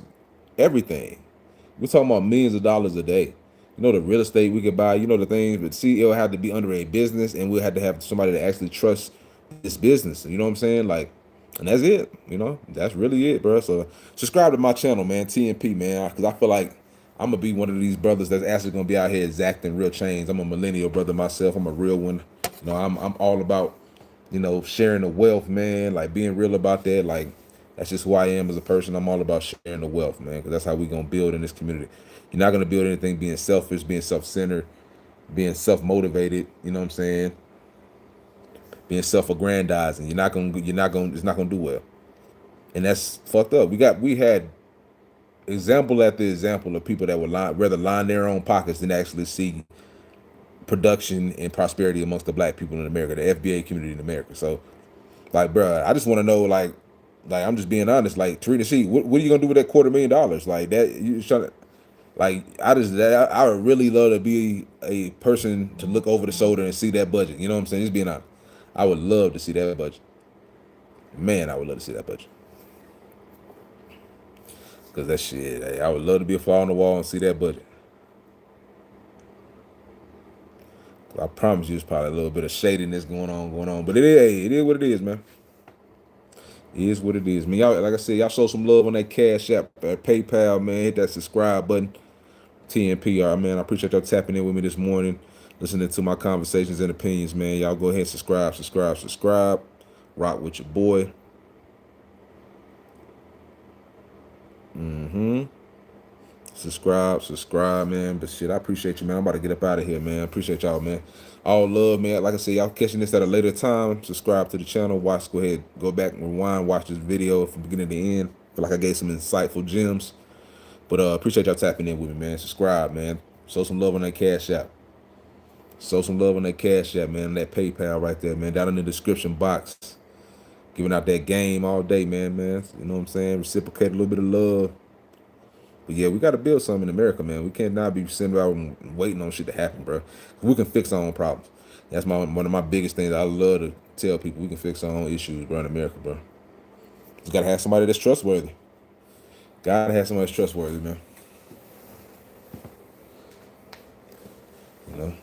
Speaker 1: everything. We're talking about millions of dollars a day. You know, the real estate we could buy, you know, the things, but CEO had to be under a business, and we had to have somebody that actually trusts this business. You know what I'm saying? Like, and that's it. You know, that's really it, bro. So subscribe to my channel, man, TNP, man, because I feel like I'm gonna be one of these brothers that's actually gonna be out here exacting real change. I'm a millennial brother myself. I'm a real one. You know, I'm all about, you know, sharing the wealth, man. Like being real about that. Like that's just who I am as a person. I'm all about sharing the wealth, man, because that's how we gonna build in this community. You're not gonna build anything being selfish, being self-centered, being self-motivated. You know what I'm saying? Being self-aggrandizing. It's not gonna do well. And that's fucked up. We had example after example of people that would rather line their own pockets than actually see production and prosperity amongst the black people in America, the FBA community in America. So, like, bro, I just want to know, like I'm just being honest. Like, Trina C, what are you gonna do with that $250,000? Like that, you trying to, like, I would really love to be a person to look over the shoulder and see that budget. You know what I'm saying? Just being honest, I would love to see that budget. Man, I would love to see that budget. Cause that shit, I would love to be a fly on the wall and see that budget. I promise you, it's probably a little bit of shadiness going on. But it is what it is, man. It is what it is, man. Y'all, like I said, y'all show some love on that Cash App, PayPal, man. Hit that subscribe button. TNPR, man. I appreciate y'all tapping in with me this morning, listening to my conversations and opinions, man. Y'all go ahead and subscribe. Rock with your boy. Subscribe, man. But shit, I appreciate you, man. I'm about to get up out of here, man. Appreciate y'all, man. All love, man. Like I said, y'all catching this at a later time. Subscribe to the channel. Go ahead, go back and rewind, watch this video from beginning to end. Feel like I gave some insightful gems. But appreciate y'all tapping in with me, man. Subscribe, man. Show some love on that Cash App. Man. That PayPal right there, man. Down in the description box. Giving out that game all day, man. You know what I'm saying? Reciprocate a little bit of love. But yeah, we got to build something in America, man. We can't not be sitting out and waiting on shit to happen, bro. We can fix our own problems. That's one of my biggest things I love to tell people. We can fix our own issues, bro, in America, bro. Just got to have somebody that's trustworthy. Man. You know?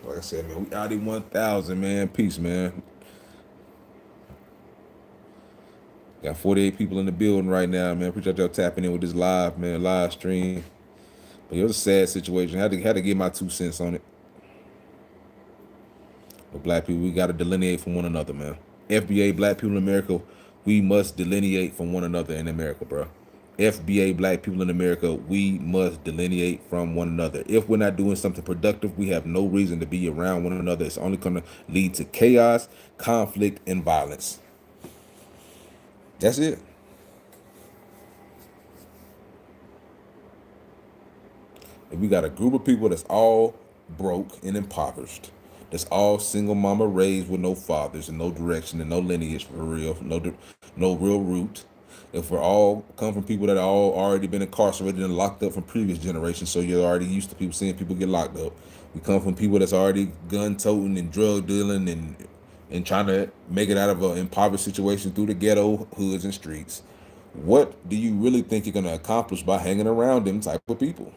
Speaker 1: Like I said, man, we out in 1,000, man. Peace, man. Got 48 people in the building right now, man. Appreciate y'all tapping in with this live stream. But it was a sad situation. Had to get my 2 cents on it. But black people, we got to delineate from one another, man. FBA, black people in America, we must delineate from one another in America, bro. FBA, black people in America, we must delineate from one another. If we're not doing something productive, we have no reason to be around one another. It's only going to lead to chaos, conflict, and violence. That's it. And we got a group of people that's all broke and impoverished. That's all single mama raised with no fathers and no direction and no lineage for real, no real root. If we're all come from people that are all already been incarcerated and locked up from previous generations, so you're already used to people seeing people get locked up. We come from people that's already gun toting and drug dealing and trying to make it out of an impoverished situation through the ghetto hoods and streets. What do you really think you're gonna accomplish by hanging around them type of people?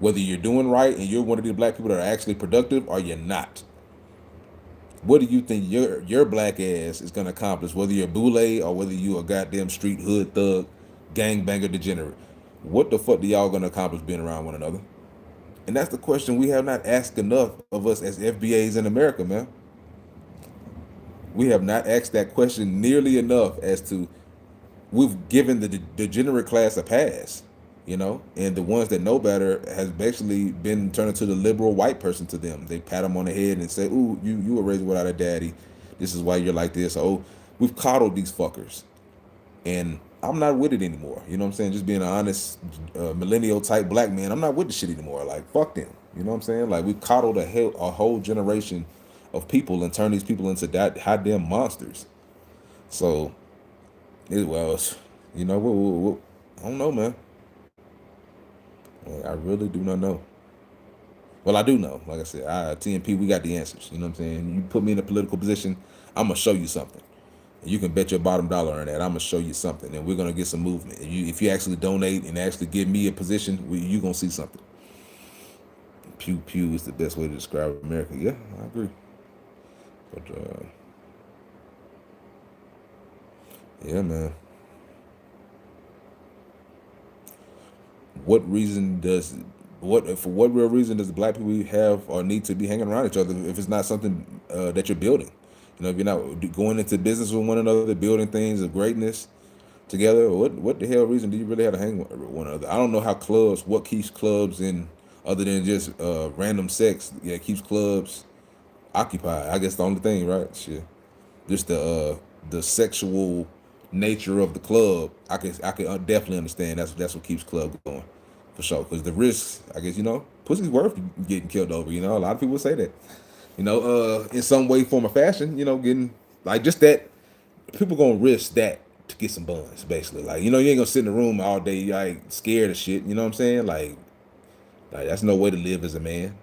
Speaker 1: Whether you're doing right and you're one of the black people that are actually productive or you're not. What do you think your black ass is gonna accomplish? Whether you're a boule or whether you a goddamn street hood thug, gangbanger degenerate. What the fuck do y'all gonna accomplish being around one another? And that's the question we have not asked enough of us as FBAs in America, man. We have not asked that question nearly enough as to we've given the degenerate class a pass. You know, and the ones that know better has basically been turned into the liberal white person to them. They pat them on the head and say, "Ooh, you were raised without a daddy. This is why you're like this." Oh, we've coddled these fuckers, and I'm not with it anymore. You know what I'm saying? Just being an honest millennial type black man, I'm not with the shit anymore. Like fuck them. You know what I'm saying? Like we coddled a whole generation of people and turned these people into that goddamn monsters. So, you know, I don't know, man. I really do not know. Well, I do know. Like I said, TNP, we got the answers. You know what I'm saying? You put me in a political position, I'm going to show you something. And you can bet your bottom dollar on that. I'm going to show you something. And we're going to get some movement. If you actually donate and actually give me a position, you're going to see something. Pew is the best way to describe America. Yeah, I agree. But, yeah, man. For what real reason does the black people have or need to be hanging around each other if it's not something that you're building? You know, if you're not going into business with one another, building things of greatness together, what the hell reason do you really have to hang with one another? I don't know what keeps clubs in other than just random sex. Yeah, keeps clubs occupied. I guess the only thing, right? Shit, just the sexual nature of the club. I can definitely understand that's what keeps club going. For sure, because the risks, I guess, pussy's worth getting killed over. A lot of people say that, in some way, form, or fashion. Getting like just that. People gonna risk that to get some buns, basically. Like, you ain't gonna sit in the room all day, like scared of shit. You know what I'm saying? Like that's no way to live as a man.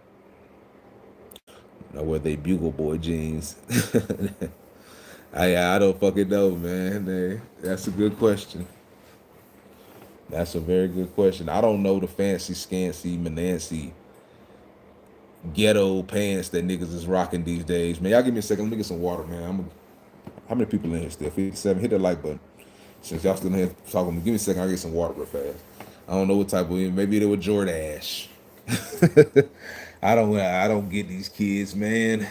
Speaker 1: Wear they bugle boy jeans. I don't fucking know, man. That's a good question. That's a very good question. I don't know the fancy, scancy, Menancy ghetto pants that niggas is rocking these days. Man, y'all give me a second. Let me get some water, man. How many people in here still? 57. Hit that like button. Since y'all still in here talking to me, give me a second. I'll get some water real fast. I don't know what type of, maybe they were Jordache. I don't get these kids, man.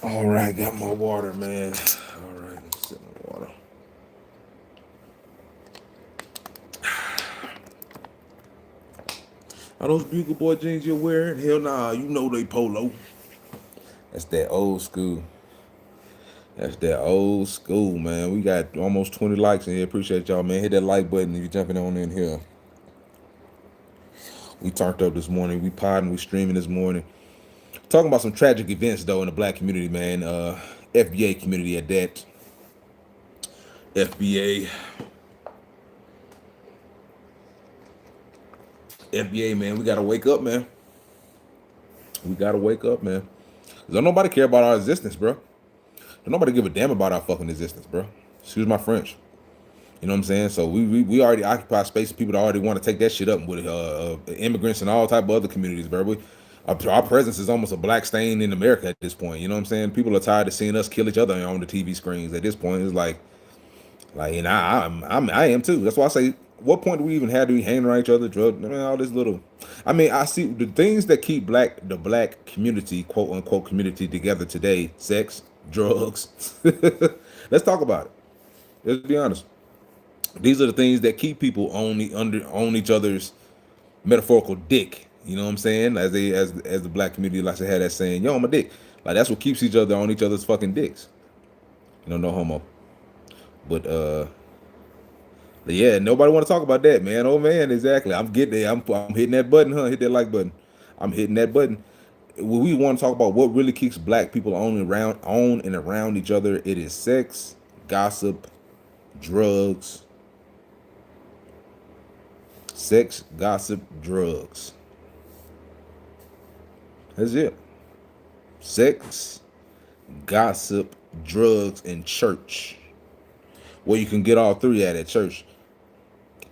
Speaker 1: All right, got my water, man. All right, let's sit in the water. Are those Bugle Boy jeans you're wearing? Hell nah, you know they polo. That's that old school. That's that old school, man. We got almost 20 likes in here. Appreciate y'all, man. Hit that like button if you're jumping on in here. We turned up this morning. We podding, we streaming this morning. Talking about some tragic events, though, in the black community, man. FBA community at that. FBA, man. We got to wake up, man. We got to wake up, man. Don't nobody care about our existence, bro. Don't nobody give a damn about our fucking existence, bro. Excuse my French. You know what I'm saying? So we already occupy space. People that already want to take that shit up with immigrants and all type of other communities, bro. Our presence is almost a black stain in America at this point. You know what I'm saying? People are tired of seeing us kill each other on the TV screens. At this point, it's like, and I am too. That's why I say, what point do we even have to be hanging around each other, drug, all this little. I mean, I see the things that keep the black community, quote unquote, community together today: sex, drugs. Let's talk about it. Let's be honest. These are the things that keep people on each other's metaphorical dick. You know what I'm saying? As the black community likes to have that saying, "Yo, I'm a dick." Like that's what keeps each other on each other's fucking dicks. You know, no homo. But yeah, nobody want to talk about that, man. Oh man, exactly. I'm getting there. I'm hitting that button, huh? Hit that like button. I'm hitting that button. When we want to talk about what really keeps black people on and around each other, it is sex, gossip, drugs. Sex, gossip, drugs. That's it. Sex, gossip, drugs, and church. Where you can get all three at church.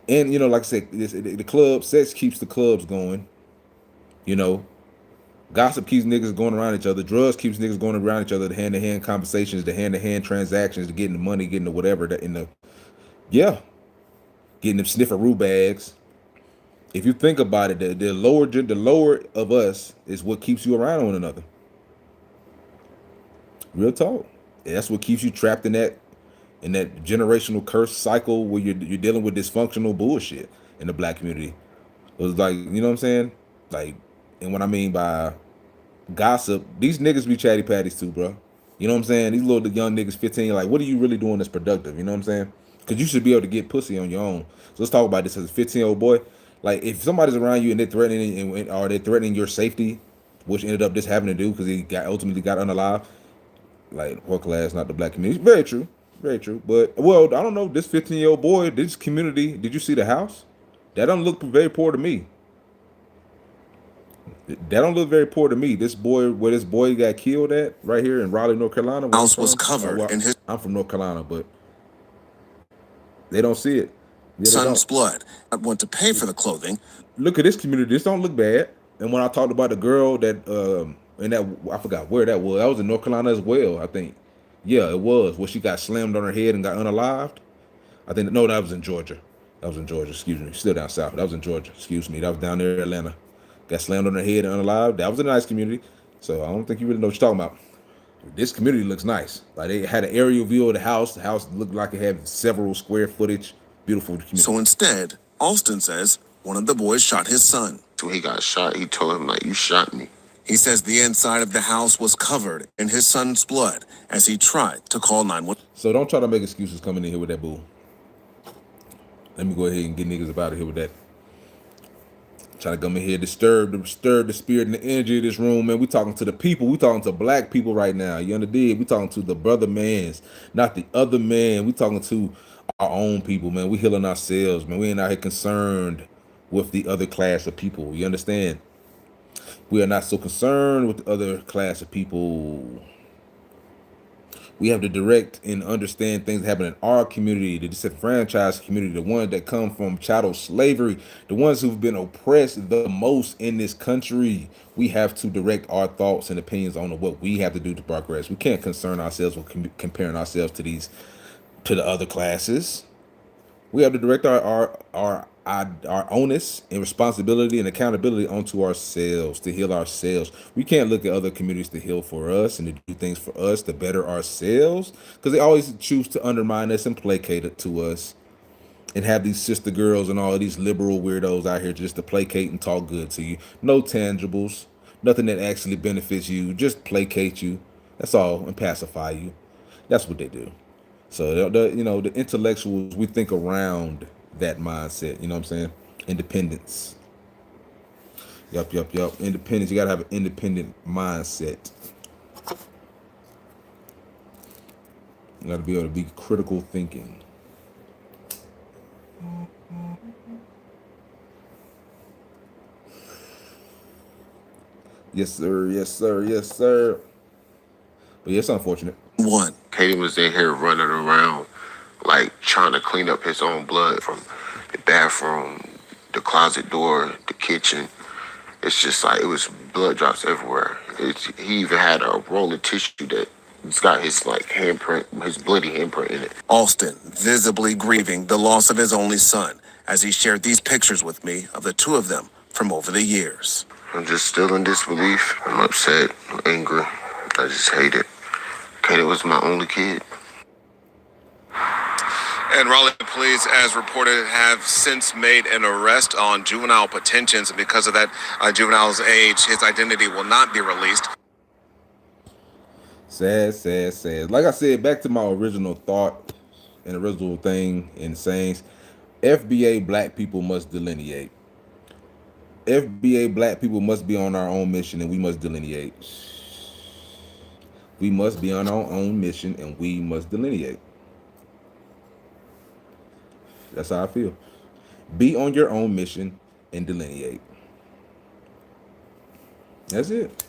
Speaker 1: And, you know, like I said, the club, sex keeps the clubs going. You know, gossip keeps niggas going around each other. Drugs keeps niggas going around each other. The hand-to-hand conversations, the hand-to-hand transactions, the getting the money, getting the whatever. Getting them snifferoo bags. If you think about it, the lower of us is what keeps you around one another. Real talk. And that's what keeps you trapped in that generational curse cycle where you're dealing with dysfunctional bullshit in the black community. It was like, you know what I'm saying? Like, and what I mean by gossip, these niggas be chatty patties too, bro. You know what I'm saying? These little young niggas, 15, like, what are you really doing that's productive? You know what I'm saying? Because you should be able to get pussy on your own. So let's talk about this as a 15-year-old boy. Like, if somebody's around you and they're threatening your safety, which ended up just having to do because he ultimately got unalive, like, poor class, not the black community. Very true. Very true. But, well, I don't know. This 15-year-old boy, this community, did you see the house? That don't look very poor to me. That don't look very poor to me. This boy, where this boy got killed at, right here in Raleigh, North Carolina.
Speaker 10: House was covered in his.
Speaker 1: I'm from North Carolina, but they don't see it.
Speaker 10: Son's blood. I want to pay for the clothing.
Speaker 1: Look at this community. This don't look bad. And when I talked about the girl that I forgot where that was. That was in North Carolina as well, I think. Yeah, it was. Where she got slammed on her head and got unalived. I think that was in Georgia. Excuse me. Still down south. That was in Georgia. Excuse me. That was down there in Atlanta. Got slammed on her head and unalived. That was a nice community. So I don't think you really know what you're talking about. This community looks nice. Like they had an aerial view of the house. The house looked like it had several square footage. Beautiful community.
Speaker 10: So instead, Alston says one of the boys shot his son.
Speaker 11: When he got shot, he told him, like, you shot me.
Speaker 10: He says the inside of the house was covered in his son's blood as he tried to call 911.
Speaker 1: So don't try to make excuses coming in here with that bull. Let me go ahead and get niggas up out of here with that. Try to come in here, disturb the spirit and the energy of this room, man. We talking to the people. We talking to black people right now. You understand? We talking to the brother mans, not the other man. We talking to our own people, man. We healing ourselves, man. We ain't out here concerned with the other class of people. You understand? We are not so concerned with the other class of people. We have to direct and understand things that happen in our community, the disenfranchised community, the ones that come from chattel slavery, the ones who've been oppressed the most in this country. We have to direct our thoughts and opinions on what we have to do to progress. We can't concern ourselves with comparing ourselves to the other classes. We have to direct our onus and responsibility and accountability onto ourselves to heal ourselves. We can't look at other communities to heal for us and to do things for us to better ourselves, because they always choose to undermine us and placate it to us and have these sister girls and all of these liberal weirdos out here just to placate and talk good to you. No tangibles, nothing that actually benefits you, just placate you. That's all, and pacify you. That's what they do. So the intellectuals, we think around that mindset. You know what I'm saying? Independence. Yup. Independence. You gotta have an independent mindset. You gotta be able to be critical thinking. Yes, sir. Yes, sir. Yes, sir. But yeah, it's unfortunate.
Speaker 11: One. Katie was in here running around, like trying to clean up his own blood from the bathroom, the closet door, the kitchen. It's just like it was blood drops everywhere. He even had a roll of tissue that it's got his like handprint, his bloody handprint in it.
Speaker 10: Alston, visibly grieving the loss of his only son, as he shared these pictures with me of the two of them from over the years.
Speaker 11: I'm just still in disbelief. I'm upset, I'm angry. I just hate it. Katie was my only kid.
Speaker 10: And Raleigh police, as reported, have since made an arrest on juvenile petitions. And because of that juvenile's age, his identity will not be released.
Speaker 1: Sad. Like I said, back to my original thought and original thing in sayings, FBA black people must delineate. FBA black people must be on our own mission and we must delineate. We must be on our own mission and we must delineate. That's how I feel. Be on your own mission and delineate. That's it.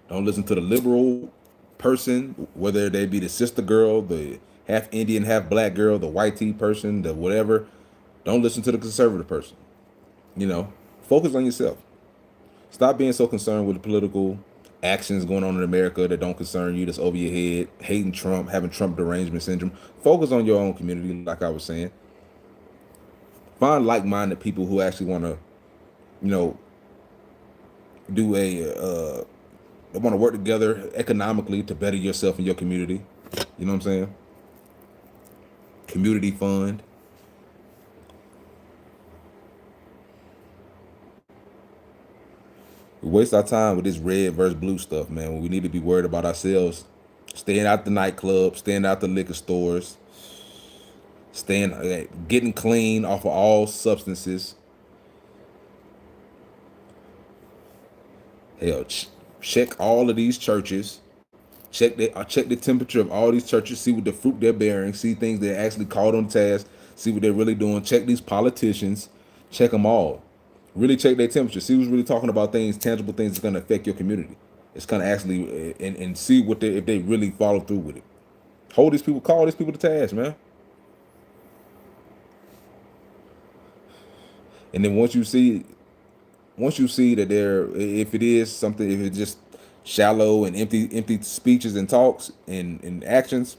Speaker 1: Don't listen to the liberal person, whether they be the sister girl, the half Indian, half black girl, the white tea person, the whatever. Don't listen to the conservative person. Focus on yourself. Stop being so concerned with the political actions going on in America that don't concern you, that's over your head, hating Trump, having Trump derangement syndrome. Focus on your own community, like I was saying. Find like-minded people who actually want to, do they want to work together economically to better yourself and your community. You know what I'm saying? Community fund. We waste our time with this red versus blue stuff, man. When we need to be worried about ourselves, staying out the nightclubs, staying out the liquor stores, getting clean off of all substances. Hell, check all of these churches. Check the temperature of all these churches. See what the fruit they're bearing. See things they're actually called on task. See what they're really doing. Check these politicians. Check them all. Really check their temperature. See who's really talking about things, tangible things that's going to affect your community. It's kind of actually and see if they really follow through with it. Call these people to task, man. And then once you see that if it's just shallow and empty speeches and talks and actions,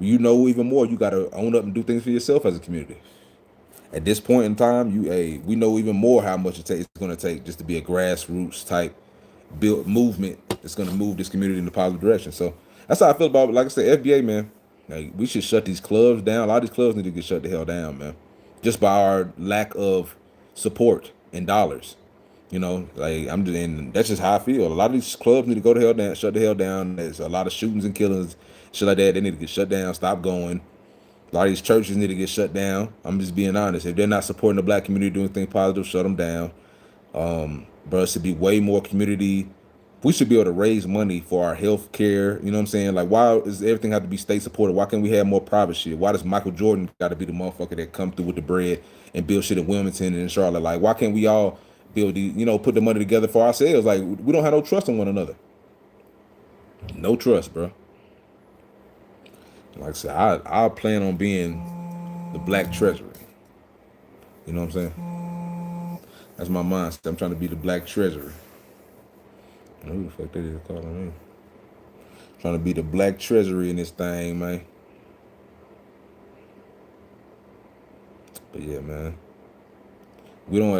Speaker 1: even more, you got to own up and do things for yourself as a community. At this point in time, we know even more how much it's going to take just to be a grassroots type build movement that's going to move this community in a positive direction. So that's how I feel about it. Like I said, FBA, man, we should shut these clubs down. A lot of these clubs need to get shut the hell down, man, just by our lack of support and dollars. That's just how I feel. A lot of these clubs need to go to hell down, shut the hell down. There's a lot of shootings and killings, shit like that. They need to get shut down, stop going. A lot of these churches need to get shut down. I'm just being honest. If they're not supporting the black community doing things positive, shut them down. But it should be way more community. We should be able to raise money for our health care. You know what I'm saying? Like, why does everything have to be state supported? Why can't we have more private shit? Why does Michael Jordan got to be the motherfucker that come through with the bread and build shit in Wilmington and in Charlotte? Like, why can't we all build the, put the money together for ourselves. Like, we don't have no trust in one another. No trust, bro. Like I said, I plan on being the black treasury. You know what I'm saying? That's my mindset. I'm trying to be the black treasury. Who the fuck that is calling me? Trying to be the black treasury in this thing, man. But yeah, man. We don't,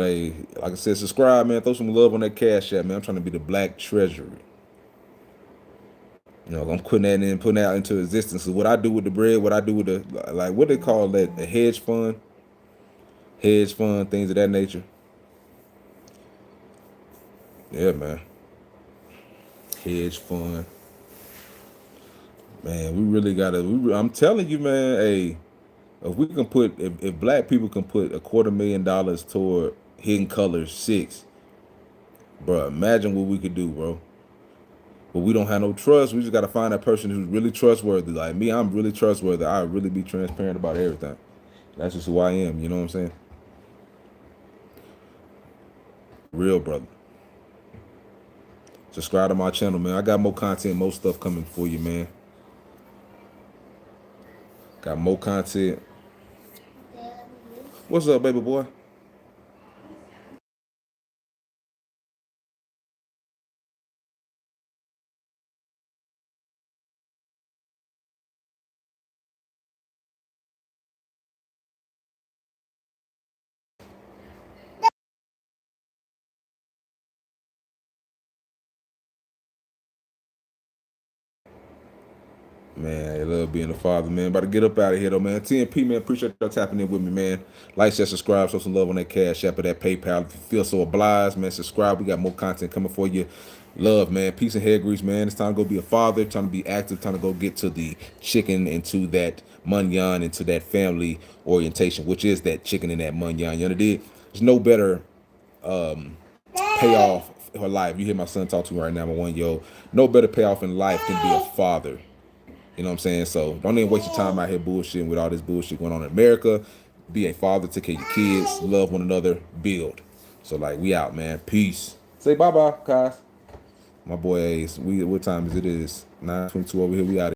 Speaker 1: like I said, subscribe, man. Throw some love on that Cash App, man. I'm trying to be the black treasury. I'm putting that into existence. So what I do with the bread, what I do with the, like, what they call that, a hedge fund, things of that nature. Yeah, man. Hedge fund. Man, we really gotta. I'm telling you, man. Hey, if we can put, if black people can put $250,000 toward Hidden Colors 6, bro, imagine what we could do, bro. But we don't have no trust. We just gotta find that person who's really trustworthy. Like me, I'm really trustworthy. I really be transparent about everything. That's just who I am. You know what I'm saying? Real brother. Subscribe to my channel, man. I got more content, more stuff coming for you, man. Got more content. What's up, baby boy? Man, I love being a father, man. About to get up out of here, though, man. TNP, man, appreciate y'all tapping in with me, man. Like, share, subscribe, show some love on that Cash App or that PayPal. If you feel so obliged, man, subscribe. We got more content coming for you. Love, man. Peace and hair grease, man. It's time to go be a father, time to be active, time to go get to the chicken, into that munyan, into that family orientation, which is that chicken and that munyan. You know what I did? There's no better payoff for life. You hear my son talk to me right now, my 1-year-old. No better payoff in life than be a father. You know what I'm saying? So don't even waste your time out here bullshitting with all this bullshit going on in America. Be a father, take care of your kids, love one another, build. So like, we out, man. Peace. Say bye-bye, guys. My boy Ace. What time is it? It is 9:22 over here. We out.